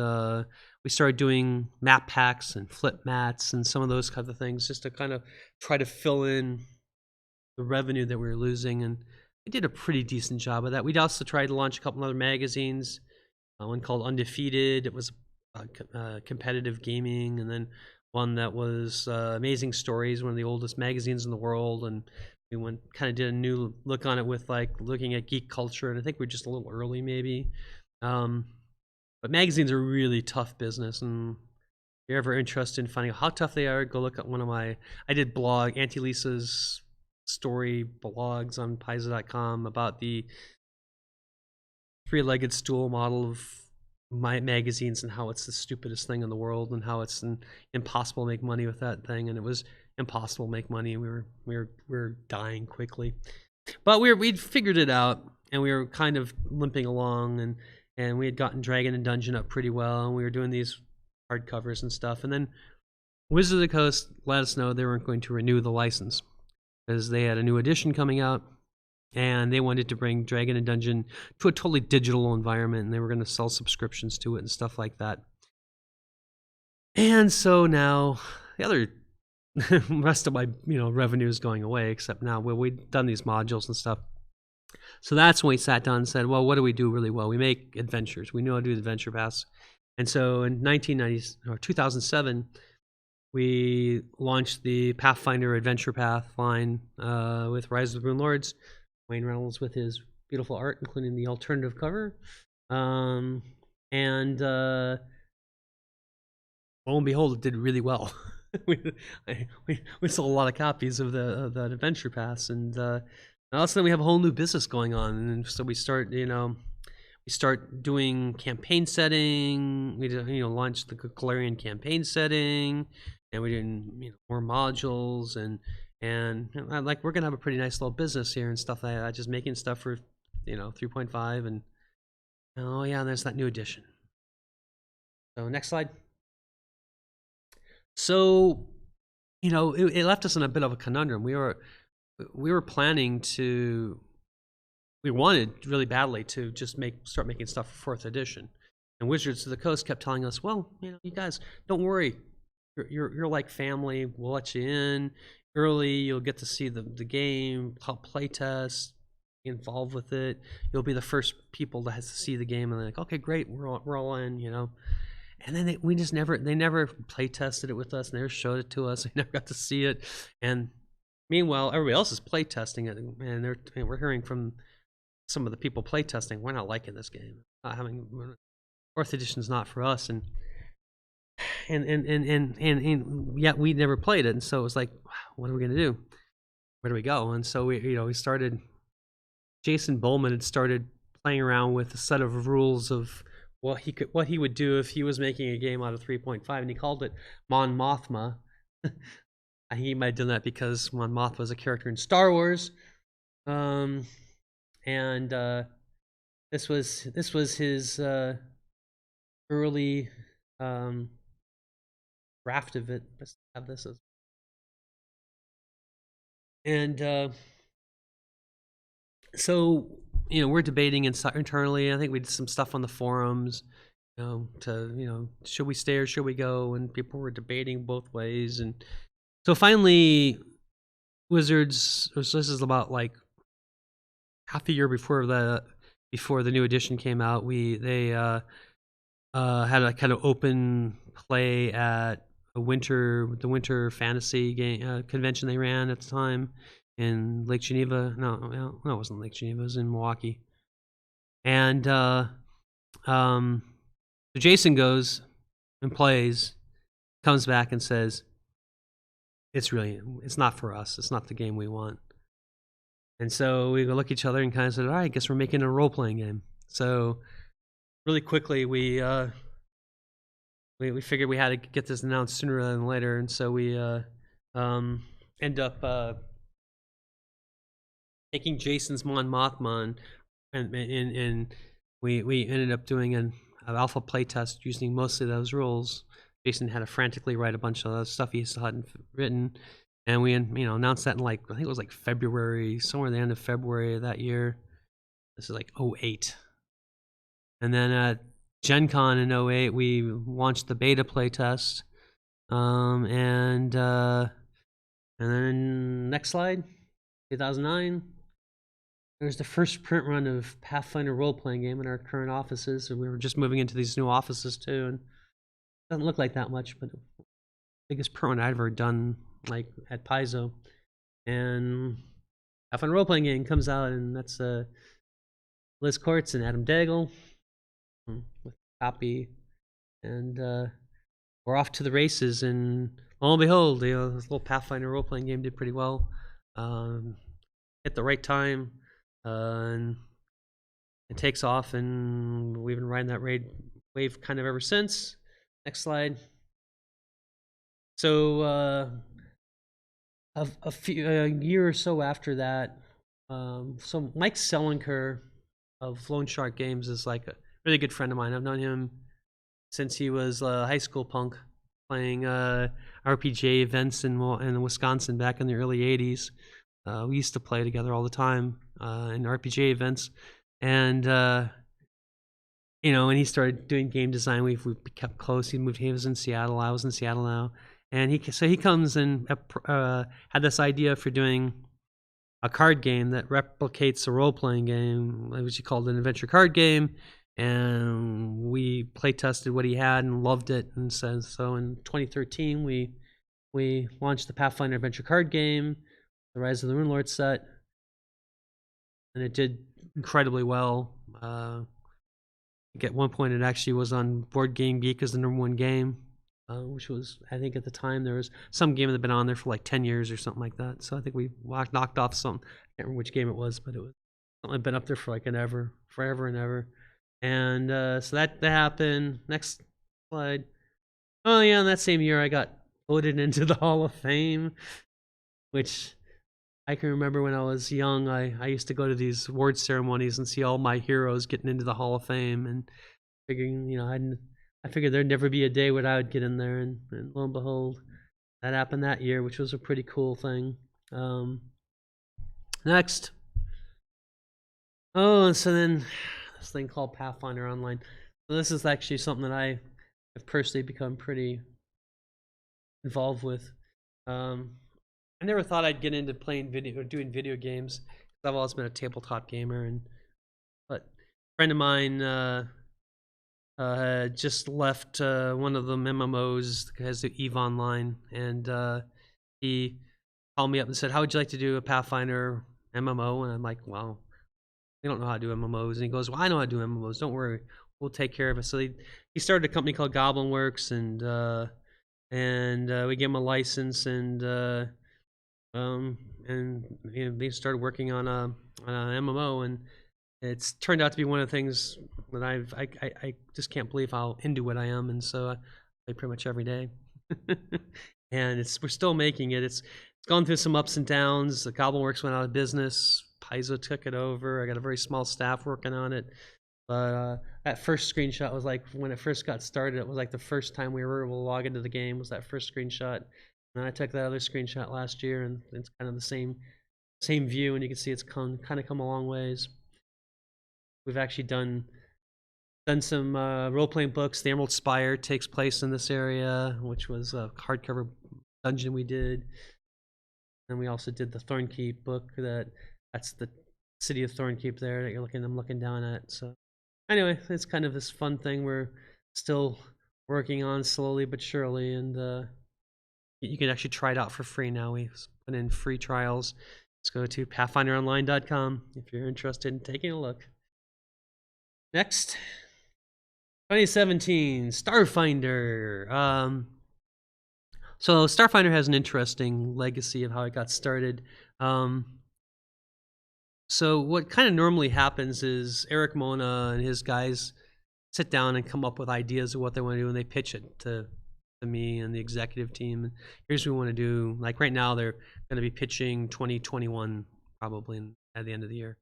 we started doing map packs and flip mats and some of those kinds of things, just to kind of try to fill in the revenue that we were losing. And we did a pretty decent job of that. We'd also tried to launch a couple other magazines, one called Undefeated. It was competitive gaming, and then one that was Amazing Stories, one of the oldest magazines in the world. And we kind of did a new look on it with like looking at geek culture, and I think we're just a little early maybe. But magazines are really tough business, and if you're ever interested in finding out how tough they are, go look at I did blog, Auntie Lisa's story blogs on Paizo.com about the 3-legged stool model of my magazines and how it's the stupidest thing in the world and how it's impossible to make money with that thing. And it was impossible to make money, and we were dying quickly. But we'd figured it out, and we were kind of limping along, and we had gotten Dragon and Dungeon up pretty well, and we were doing these hardcovers and stuff. And then Wizards of the Coast let us know they weren't going to renew the license because they had a new edition coming out, and they wanted to bring Dragon and Dungeon to a totally digital environment, and they were going to sell subscriptions to it and stuff like that. And so now the other rest of my revenue is going away, except now we've done these modules and stuff. So that's when we sat down and said, well, what do we do really well? We make adventures. We know how to do adventure paths. And so in 2007, we launched the Pathfinder Adventure Path line with Rise of the Rune Lords. Wayne Reynolds with his beautiful art, including the alternative cover. And lo and behold, it did really well. we, we sold a lot of copies of that adventure pass, and all of a sudden we have a whole new business going on, and so we start doing campaign setting. We launched the Galarian campaign setting, and we did more modules, and like we're gonna have a pretty nice little business here and stuff like that, just making stuff for 3.5, and oh yeah, there's that new edition. So next slide. So it left us in a bit of a conundrum. We were planning to. We wanted really badly to just start making stuff for 4th edition, and Wizards of the Coast kept telling us, "Well, you guys, don't worry, you're like family. We'll let you in early. You'll get to see the game, help play test, be involved with it. You'll be the first people that has to see the game." And they're like, "Okay, great, we're all in," And then they never play tested it with us, never showed it to us. They never got to see it, and meanwhile, everybody else is play testing it, and we're hearing from some of the people playtesting, we're not liking this game. Not having 4th edition's not for us, and yet we never played it, and so it was like, what are we gonna do? Where do we go? And so we started. Jason Bowman had started playing around with a set of rules of what he would do if he was making a game out of 3.5, and he called it Mon Mothma. I think he might have done that because Mon Mothma was a character in Star Wars. And this was his early draft of it. Let's have this as, and so we're debating internally. I think we did some stuff on the forums, should we stay or should we go? And people were debating both ways, and so finally, Wizards. So this is about like half a year before the new edition came out. They had a kind of open play at the winter fantasy game convention they ran at the time in Lake Geneva. No, it wasn't Lake Geneva. It was in Milwaukee. And so Jason goes and plays, comes back and says, it's not for us. It's not the game we want. And so we look at each other and kind of said, all right, I guess we're making a role-playing game. So really quickly, we figured we had to get this announced sooner rather than later. And so we end up taking Jason's Mon Mothma, and we ended up doing an alpha playtest using mostly those rules. Jason had to frantically write a bunch of other stuff he still hadn't written. And we announced that in I think it was like February, somewhere at the end of February of that year. This is like 2008. And then at GenCon in 2008, we launched the beta playtest. And then next slide, 2009. There's the first print run of Pathfinder role-playing game in our current offices. And we were just moving into these new offices too. And it doesn't look like that much, but the biggest print run I've ever done, like at Paizo. And Pathfinder role-playing game comes out, and that's Liz Kortz and Adam Daigle with a copy, and we're off to the races. And lo and behold, this little Pathfinder role-playing game did pretty well. At the right time, and it takes off, and we've been riding that wave kind of ever since. Next slide. So a year or so after that, so Mike Selinker of Lone Shark Games is like a really good friend of mine. I've known him since he was a high school punk, playing RPG events in Wisconsin back in the early 80s. We used to play together all the time in RPG events, and when he started doing game design, we kept close. He was in Seattle. I was in Seattle now. And he comes and had this idea for doing a card game that replicates a role-playing game, which he called an adventure card game. And we play tested what he had and loved it. And so in 2013, we launched the Pathfinder adventure card game, the Rise of the Runelord set, and it did incredibly well. think at one point it actually was on Board Game Geek as the #1 game, which was, I think at the time there was some game that had been on there for like 10 years or something like that. So I think we knocked off some. I can't remember which game it was, but it was something that had been up there for like forever and ever. And so that happened. Next slide. Oh yeah, in that same year I got voted into the Hall of Fame, which I can remember when I was young. I used to go to these award ceremonies and see all my heroes getting into the Hall of Fame, and figuring, I figured there'd never be a day when I would get in there, and lo and behold, that happened that year, which was a pretty cool thing. Next. Oh, and so then this thing called Pathfinder Online. So this is actually something that I have personally become pretty involved with. I never thought I'd get into playing video or doing video games. I've always been a tabletop gamer, but a friend of mine had just left one of the MMOs that has the EVE Online, and he called me up and said, "How would you like to do a Pathfinder MMO?" And I'm like, "Well, we don't know how to do MMOs." And he goes, "Well, I know how to do MMOs. Don't worry, we'll take care of it." So he started a company called Goblin Works, and we gave him a license, and they started working on an MMO, and it's turned out to be one of the things that I just can't believe how into it I am, and so I play pretty much every day. And we're still making it. It's gone through some ups and downs. The Goblin Works went out of business. Paizo took it over. I got a very small staff working on it. But that first screenshot was like, when it first got started, it was like the first time we were able to log into the game was that first screenshot. And I took that other screenshot last year, and it's kind of the same view, and you can see it's kind of come a long ways. We've actually done some role-playing books. The Emerald Spire takes place in this area, which was a hardcover dungeon we did. And we also did the Thornkeep book. That's the city of Thornkeep there that I'm looking down at. So anyway, it's kind of this fun thing we're still working on slowly but surely, and you can actually try it out for free now. We've put in free trials. Let's go to pathfinderonline.com if you're interested in taking a look. Next, 2017 Starfinder. So Starfinder has an interesting legacy of how it got started. So what kind of normally happens is Eric Mona and his guys sit down and come up with ideas of what they want to do, and they pitch it to me and the executive team. And here's what we want to do. Like right now, they're going to be pitching 2021 probably at the end of the year.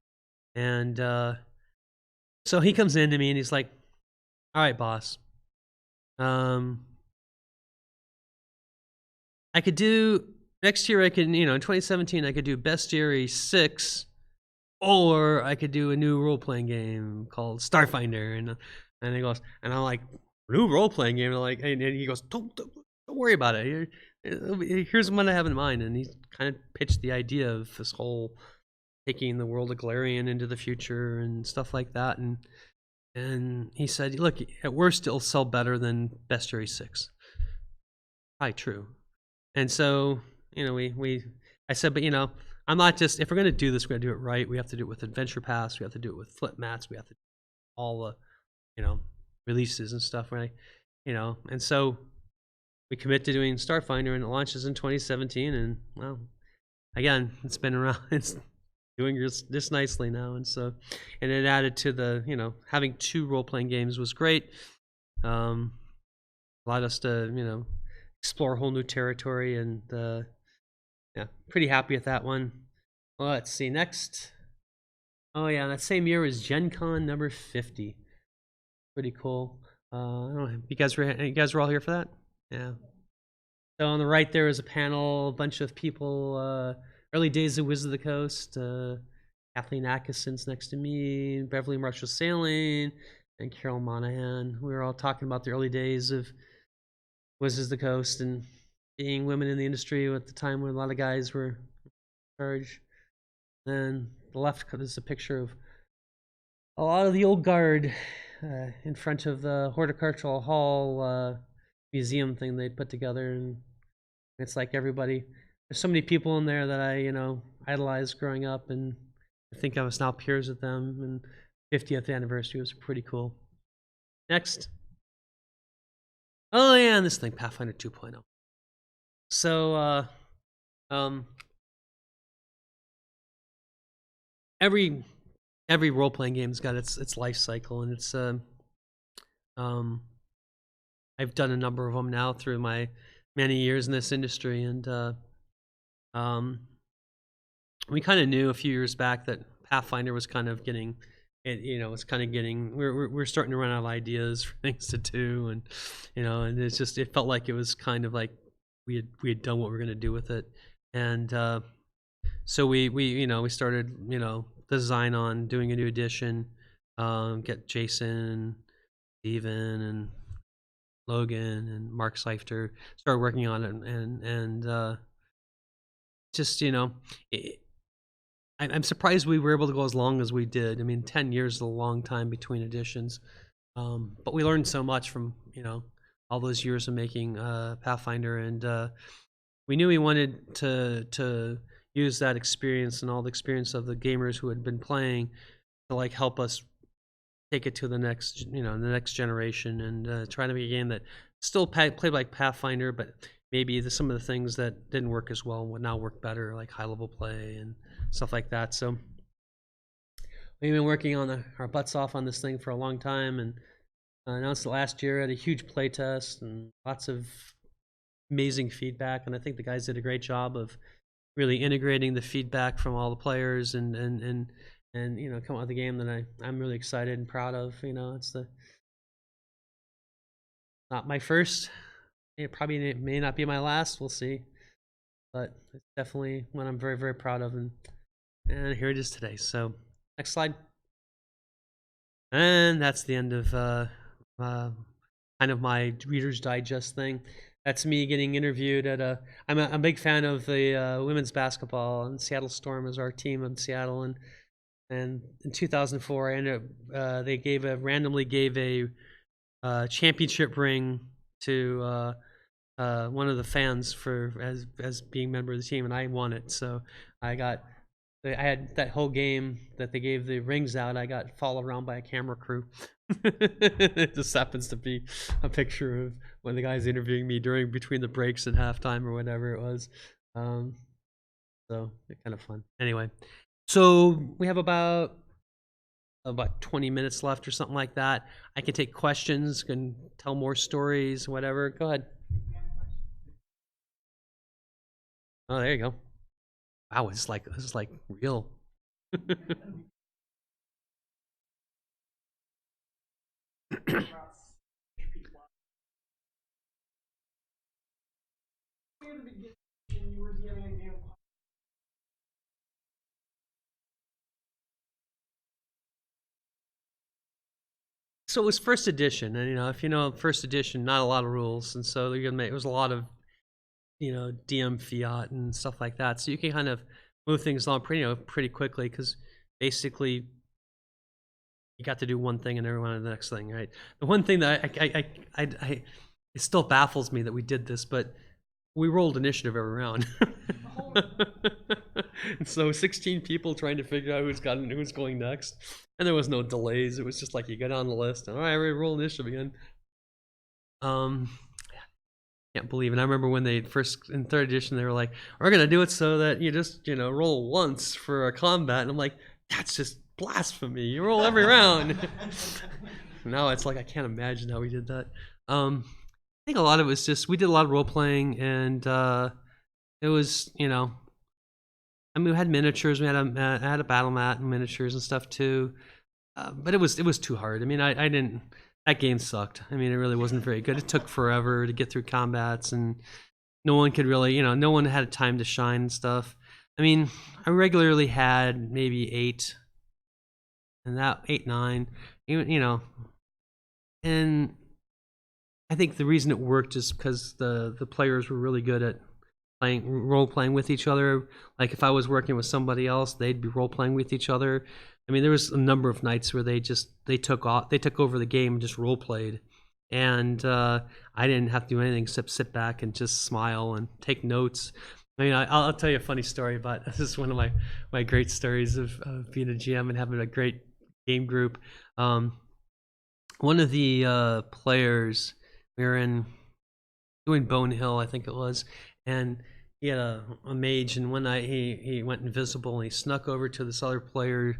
And so he comes in to me and he's like, "All right, boss. I could do next year. I can, in 2017, I could do Bestiary 6, or I could do a new role-playing game called Starfinder." And he goes, and I'm like, "New role-playing game?" And he goes, "Don't worry about it. Here's what I have in mind." And he kind of pitched the idea of this whole taking the world of Galarian into the future and stuff like that. And he said, "Look, at worst, it'll sell better than Bestiary 6. Probably true. And so, I said, "But I'm not just, if we're going to do this, we're going to do it right. We have to do it with Adventure Pass. We have to do it with flip mats. We have to do all the, releases and stuff, right? And so we commit to doing Starfinder, and it launches in 2017. And well, again, it's been around. It's doing this nicely now. And so, and it added to the, having 2 role-playing games was great. Allowed us to, explore a whole new territory, and yeah, pretty happy with that one. Well, let's see next. Oh yeah, that same year was GenCon number 50. Pretty cool. I don't know. You guys were all here for that? Yeah. So on the right there is a panel, a bunch of people. Early days of Wizard of the Coast. Kathleen Atkinson's next to me. Beverly Marshall Sailing, and Carol Monahan. We were all talking about the early days of Wizards of the Coast and being women in the industry at the time when a lot of guys were in charge. And the left is a picture of a lot of the old guard in front of the Horticultural Hall museum thing they put together. And it's like everybody, there's so many people in there that I, idolized growing up, and I think I was now peers with them. And 50th anniversary was pretty cool. Next. Oh yeah, this thing, Pathfinder 2.0. So every role playing game's got its life cycle, and it's I've done a number of them now through my many years in this industry, and we kind of knew a few years back that Pathfinder was kind of getting, was kind of getting. We're starting to run out of ideas for things to do, and and it felt like it was kind of like we had done what we were going to do with it, and so we started design on doing a new edition, get Jason, Steven, and Logan and Mark Seifter started working on it, and just I'm surprised we were able to go as long as we did. I mean, 10 years is a long time between editions, but we learned so much from all those years of making Pathfinder, and we knew we wanted to use that experience and all the experience of the gamers who had been playing to like help us take it to the next the next generation, and try to make a game that still played like Pathfinder, but maybe some of the things that didn't work as well would now work better, like high level play and stuff like that. So we've been working on our butts off on this thing for a long time, and announced it last year at a huge play test and lots of amazing feedback. And I think the guys did a great job of really integrating the feedback from all the players, and come out with a game that I'm really excited and proud of. It's not my first. It probably may not be my last. We'll see. But it's definitely one I'm very, very proud of. And here it is today. So next slide. And that's the end of kind of my Reader's Digest thing. That's me getting interviewed at I'm a big fan of the women's basketball, and Seattle Storm is our team in Seattle. And in 2004, I ended up they randomly gave a championship ring to one of the fans as being a member of the team, and I won it. So I had that whole game that they gave the rings out. I got followed around by a camera crew. It just happens to be a picture of one of the guys interviewing me between the breaks at halftime or whatever it was. So it's kind of fun. Anyway, so we have about 20 minutes left or something like that. I can take questions, can tell more stories, whatever. Go ahead. Oh, there you go. Wow, this is like real. So it was first edition, and if you know first edition, not a lot of rules, and so it was a lot of DM fiat and stuff like that. So you can kind of move things along pretty quickly, because basically you got to do one thing and everyone on the next thing, right? The one thing that it still baffles me that we did this, but we rolled initiative every round. And so 16 people trying to figure out who's going next, and there was no delays. It was just like you get on the list and all right, we roll initiative again. Can't believe it. I remember when they first in third edition they were like, we're gonna do it so that you just roll once for a combat, and I'm like, that's just blasphemy. You roll every round. Now it's like I can't imagine how we did that. I think a lot of it was just we did a lot of role playing, and it was I mean, we had miniatures. I had a battle mat and miniatures and stuff too, but it was too hard. I mean, I didn't. That game sucked. I mean, it really wasn't very good. It took forever to get through combats, and no one could really, no one had time to shine and stuff. I mean, I regularly had maybe 8, and that 8, 9, even and I think the reason it worked is because the players were really good at role playing with each other. Like if I was working with somebody else, they'd be role playing with each other. I mean, there was a number of nights where they took over the game and just role played, and I didn't have to do anything except sit back and just smile and take notes. I mean, I'll tell you a funny story about this. Is one of my great stories of being a GM and having a great game group. one of the players, we were doing Bone Hill, I think it was, and he had a mage, and one night he went invisible and he snuck over to this other player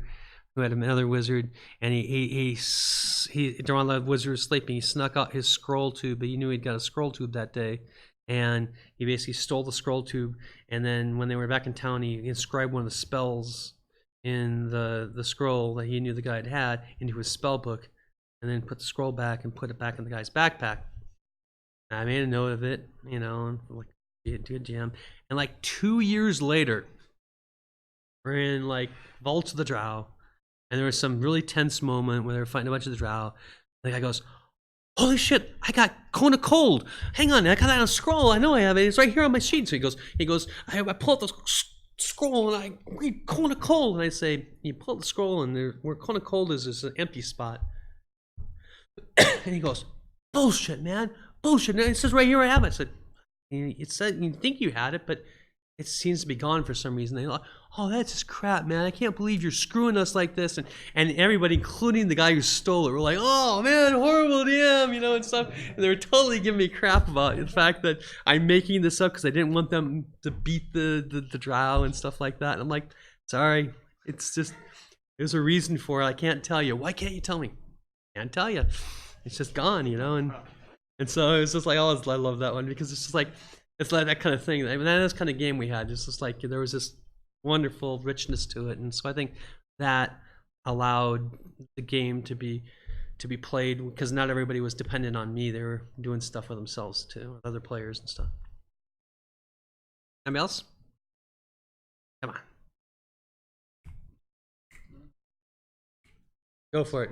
who had another wizard, and he during the wizard was sleeping, he snuck out his scroll tube, but he knew he'd got a scroll tube that day, and he basically stole the scroll tube, and then when they were back in town, he inscribed one of the spells in the scroll that he knew the guy had into his spell book, and then put the scroll back and put it back in the guy's backpack. And I made a note of it, you know, and like, do a gem. And like 2 years later, we're in like Vaults of the Drow, and there was some really tense moment where they were fighting a bunch of the Drow. The guy goes, "Holy shit, I got Cone of Cold. Hang on, I got that on a scroll. I know I have it. It's right here on my sheet." So he goes, I pull out the scroll and I read Cone of Cold. And I say, you pull out the scroll and where Cone of Cold is an empty spot. And he goes, "Bullshit, man. Bullshit. It says right here I have it." I said, "It said you think you had it, but it seems to be gone for some reason." They're like, "Oh, that's just crap, man. I can't believe you're screwing us like this." And everybody, including the guy who stole it, were like, "Oh, man, horrible DM," you know, and stuff. And they were totally giving me crap about the fact that I'm making this up because I didn't want them to beat the drow and stuff like that. And I'm like, "Sorry. It's just, there's a reason for it. I can't tell you. Why can't you tell me?" "Can't tell you. It's just gone," you know. And so it was just like, I love that one because it's just like, it's like that kind of thing. I mean, that's the kind of game we had. It's just like there was this wonderful richness to it, and so I think that allowed the game to be played because not everybody was dependent on me. They were doing stuff for themselves too, with other players and stuff. Anybody else? Come on, go for it.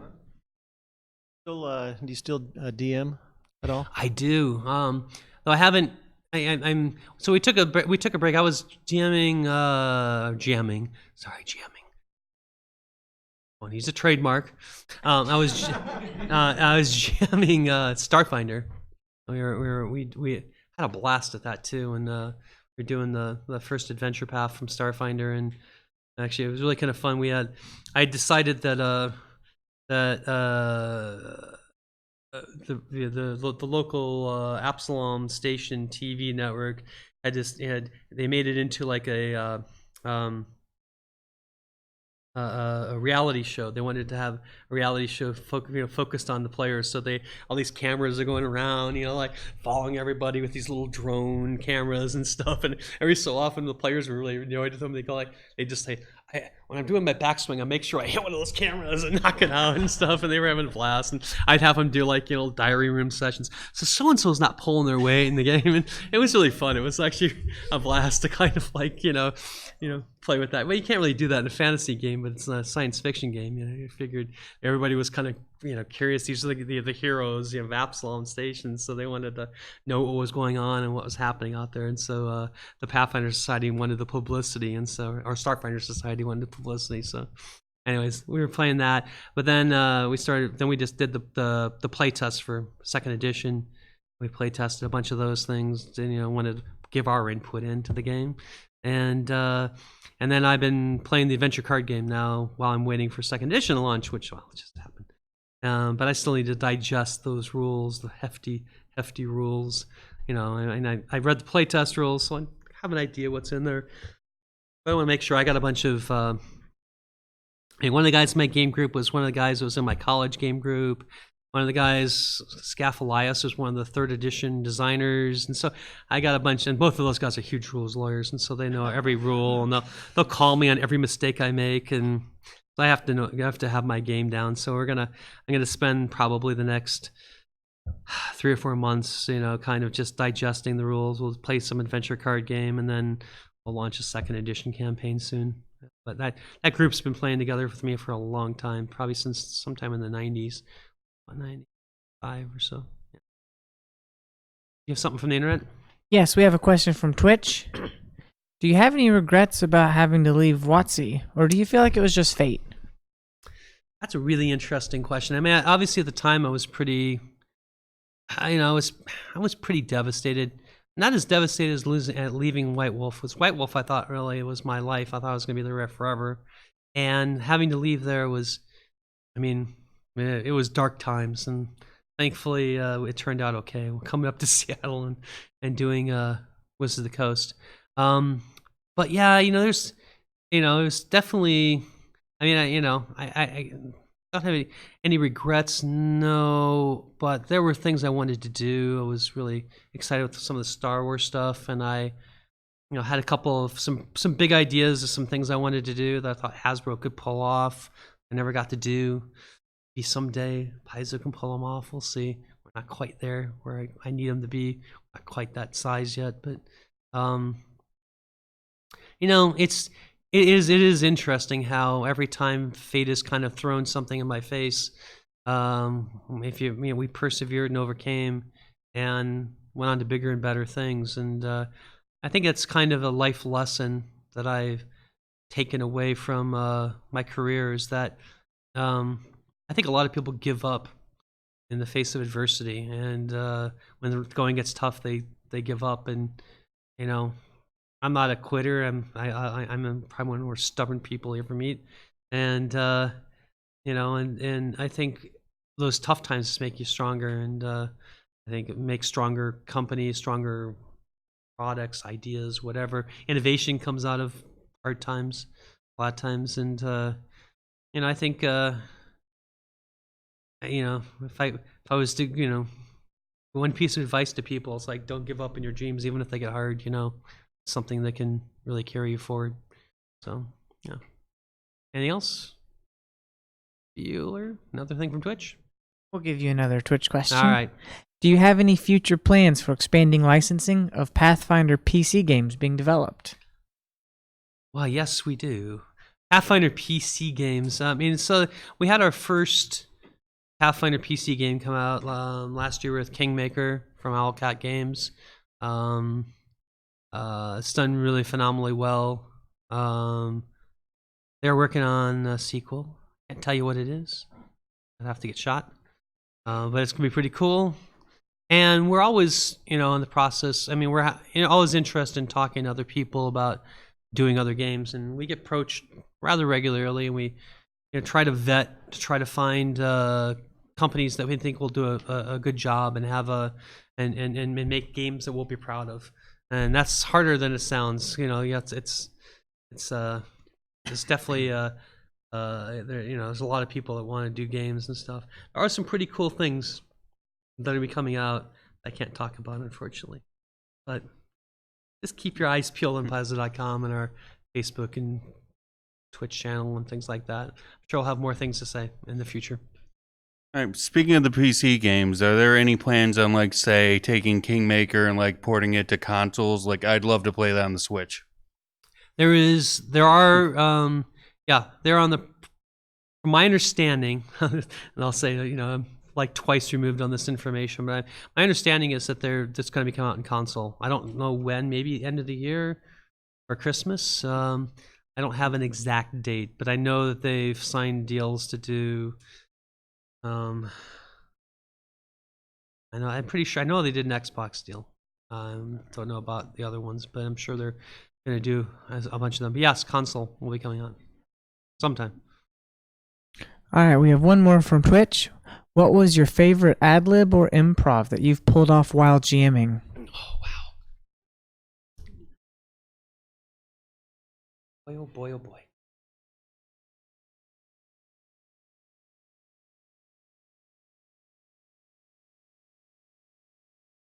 Do you still DM at all? I do. Though I haven't. I'm. So we took a break. I was jamming. Sorry, jamming. Well, he's a trademark. I was jamming Starfinder. We had a blast at that too, and we're doing the first adventure path from Starfinder, and actually it was really kind of fun. I decided that the local Absalom Station TV network they made it into like a reality show. They wanted to have a reality show focused on the players. So all these cameras are going around, you know, like following everybody with these little drone cameras and stuff. And every so often the players were really annoyed with them. They just say, when I'm doing my backswing, I make sure I hit one of those cameras and knock it out and stuff. And they were having a blast. And I'd have them do like, you know, diary room sessions. So and so's not pulling their weight in the game, and it was really fun. It was actually a blast to kind of like, you know, play with that. Well, you can't really do that in a fantasy game, but it's not a science fiction game. You know, you figured everybody was kind of, you know, curious. These are the heroes, you know, of Absalom Station, so they wanted to know what was going on and what was happening out there. And so the Pathfinder Society wanted the publicity, and so our Starfinder Society wanted the publicity. So, anyways, we were playing that, but then we just did the play test for Second Edition. We play tested a bunch of those things, and, you know, wanted to give our input into the game. And then I've been playing the adventure card game now while I'm waiting for Second Edition to launch, which, well, it just happened. But I still need to digest those rules, the hefty rules, you know. And I read the playtest rules, so I have an idea what's in there. But I want to make sure I got a bunch of. One of the guys in my game group was one of the guys that was in my college game group. One of the guys, Scaphalias, was one of the third edition designers, and so I got a bunch. And both of those guys are huge rules lawyers, and so they know every rule, and they'll call me on every mistake I make, and I have to have my game down. So I'm gonna spend probably the next 3 or 4 months, you know, kind of just digesting the rules. We'll play some adventure card game, and then we'll launch a Second Edition campaign soon. But that group's been playing together with me for a long time, probably since sometime in the 90s. 95 or so. Yeah. You have something from the internet? Yes, we have a question from Twitch. Do you have any regrets about having to leave WotC, or do you feel like it was just fate? That's a really interesting question. I mean, obviously at the time I was pretty, you know, I was pretty devastated. Not as devastated as leaving White Wolf. With White Wolf, I thought really it was my life. I thought I was going to be there forever, and having to leave there was, I mean, it was dark times, and thankfully it turned out okay. We're coming up to Seattle and doing Wizards of the Coast. But yeah, there's, it was definitely. I mean, I don't have any regrets, no. But there were things I wanted to do. I was really excited with some of the Star Wars stuff, and I, had a couple of some big ideas of some things I wanted to do that I thought Hasbro could pull off. I never got to do. Maybe someday Paizo can pull them off. We'll see. We're not quite there where I need them to be. Not quite that size yet, but it is interesting how every time fate has kind of thrown something in my face, if we persevered and overcame, and went on to bigger and better things, and I think it's kind of a life lesson that I've taken away from my career, is that I think a lot of people give up in the face of adversity, and when the going gets tough, they give up. And I'm not a quitter. I'm probably one of the more stubborn people you ever meet, and and I think those tough times just make you stronger, and I think it makes stronger companies, stronger products, ideas, whatever. Innovation comes out of hard times, a lot of times, and I think if I was to one piece of advice to people, it's like, don't give up in your dreams, even if they get hard. Something that can really carry you forward. So yeah. Anything else? Bueller, another thing from Twitch. We'll give you another Twitch question. All right. Do you have any future plans for expanding licensing of Pathfinder PC games being developed? Well, yes, we do. Pathfinder PC games. So we had our first Pathfinder PC game come out last year with Kingmaker from Owlcat Games. It's done really phenomenally well. They're working on a sequel. Can't tell you what it is. I'd have to get shot. But it's gonna be pretty cool. And we're always, in the process. I mean, we're always interested in talking to other people about doing other games, and we get approached rather regularly. And we try to vet, to try to find companies that we think will do a good job and have and make games that we'll be proud of. And that's harder than it sounds. It's definitely there's a lot of people that want to do games and stuff. There are some pretty cool things that are be coming out I can't talk about, unfortunately. But just keep your eyes peeled on Paizo.com and our Facebook and Twitch channel and things like that. I'm sure I'll have more things to say in the future. All right, speaking of the PC games, are there any plans on, say, taking Kingmaker and, porting it to consoles? I'd love to play that on the Switch. They're on the, from my understanding, and I'll say, I'm twice removed on this information, but my understanding is that they're just going to be coming out in console. I don't know when, maybe end of the year or Christmas. I don't have an exact date, but I know that they've signed deals to do. I'm pretty sure. I know they did an Xbox deal. Don't know about the other ones, but I'm sure they're going to do a bunch of them. But yes, console will be coming out sometime. All right, we have one more from Twitch. What was your favorite ad-lib or improv that you've pulled off while GMing? Oh, wow. Boy, oh boy, oh boy.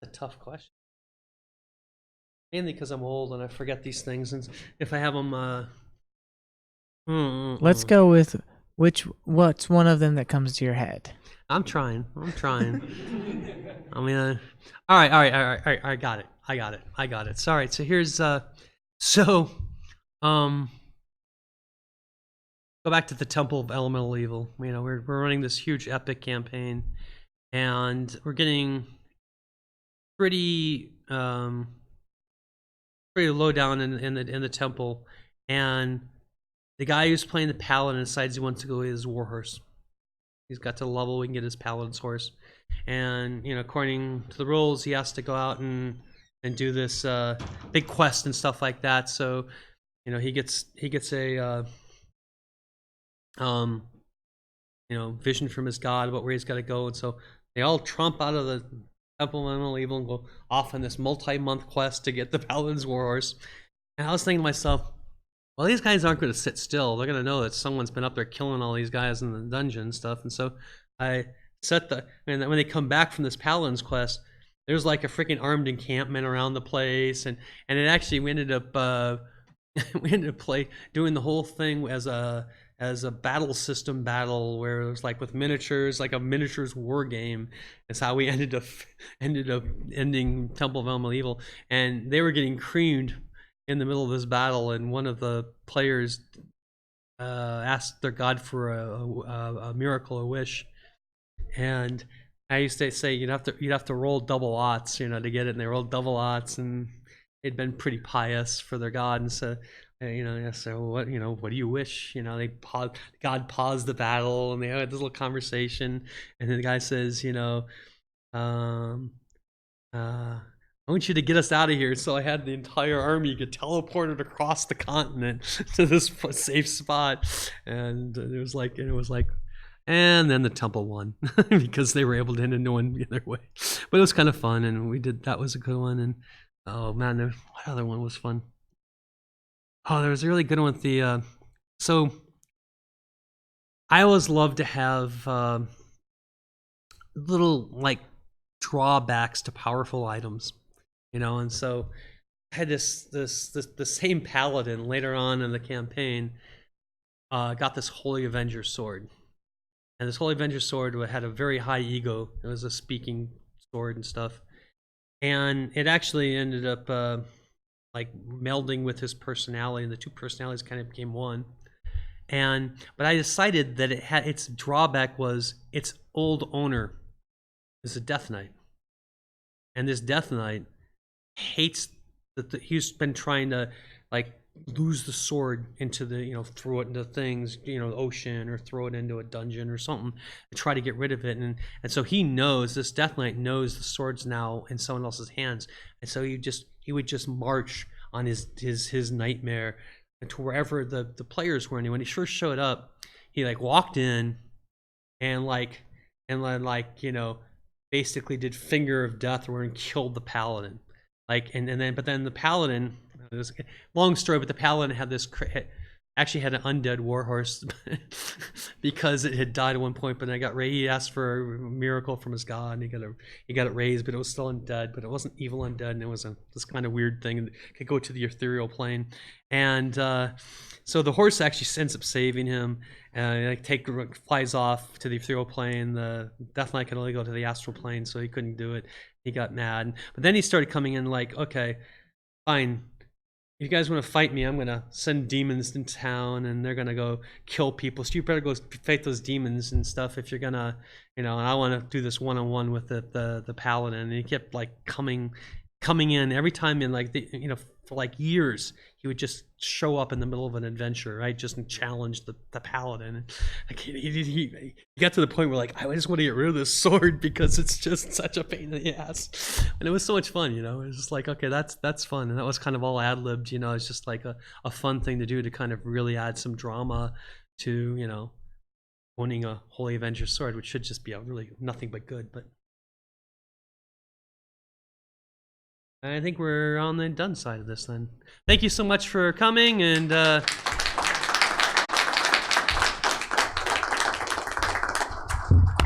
A tough question. Mainly because I'm old and I forget these things, and if I have them, Let's go with what's one of them that comes to your head. I'm trying. I mean, all right. I got it. Sorry. So here's go back to the Temple of Elemental Evil. We're running this huge epic campaign, and we're getting pretty low down in the temple, and the guy who's playing the paladin decides he wants to go with his warhorse. He's got to the level we can get his paladin's horse, and according to the rules, he has to go out and do this big quest and stuff like that. So he gets a vision from his god about where he's got to go, and so they all trump out of the Temple of Elemental Evil and go off on this multi-month quest to get the Paladin's Warhorse. And I was thinking to myself, well, these guys aren't going to sit still. They're going to know that someone's been up there killing all these guys in the dungeon and stuff. And so I set and when they come back from this Paladin's quest, there's like a freaking armed encampment around the place, and it actually we ended up doing the whole thing as a battle system battle where it was like with miniatures, like a miniatures war game. That's how we ended up ending Temple of Elemental Evil, and they were getting creamed in the middle of this battle, and one of the players asked their god for a miracle, a wish, and I used to say you'd have to roll double odds, to get it, and they rolled double odds, and they'd been pretty pious for their god, and so so what do you wish? God paused the battle, and they had this little conversation, and then the guy says, I want you to get us out of here. So I had the entire army get teleported across the continent to this safe spot, and it was like, and then the temple won because they were able to end no one get their way. But it was kind of fun, and that was a good one. And oh man, what other one was fun? Oh, there was a really good one with the. So I always love to have little like drawbacks to powerful items. And so I had the same paladin later on in the campaign got this Holy Avenger sword, and this Holy Avenger sword had a very high ego. It was a speaking sword and stuff, and it actually ended up like melding with his personality, and the two personalities kind of became one. But I decided that its drawback was its old owner is a Death Knight, and this Death Knight hates that he's been trying to like lose the sword into the throw it into things, the ocean, or throw it into a dungeon or something to try to get rid of it, and so this Death Knight knows the sword's now in someone else's hands, and so he would just march on his nightmare to wherever the players were. And when he first showed up, he like walked in and basically did finger of death and killed the paladin. But then the paladin, it was a long story, but the paladin had actually had an undead warhorse because it had died at one point, but then he asked for a miracle from his god, and he got it raised, but it was still undead, but it wasn't evil undead, and it was this kind of weird thing, and it could go to the ethereal plane. And so the horse actually ends up saving him, flies off to the ethereal plane. The Death Knight could only go to the astral plane, so he couldn't do it. He got mad, but then he started coming in like, okay, fine, if you guys want to fight me, I'm going to send demons in town, and they're going to go kill people, so you better go fight those demons and stuff if you're going to, and I want to do this one-on-one with the paladin. And he kept like coming in every time, in like for like years, he would just show up in the middle of an adventure, right? Just challenge the paladin. Like he got to the point where like, I just want to get rid of this sword because it's just such a pain in the ass. And it was so much fun, It was just like, okay, that's fun. And that was kind of all ad-libbed, It's just like a fun thing to do to kind of really add some drama to, owning a Holy Avenger sword, which should just be really nothing but good. But I think we're on the done side of this then. Thank you so much for coming, and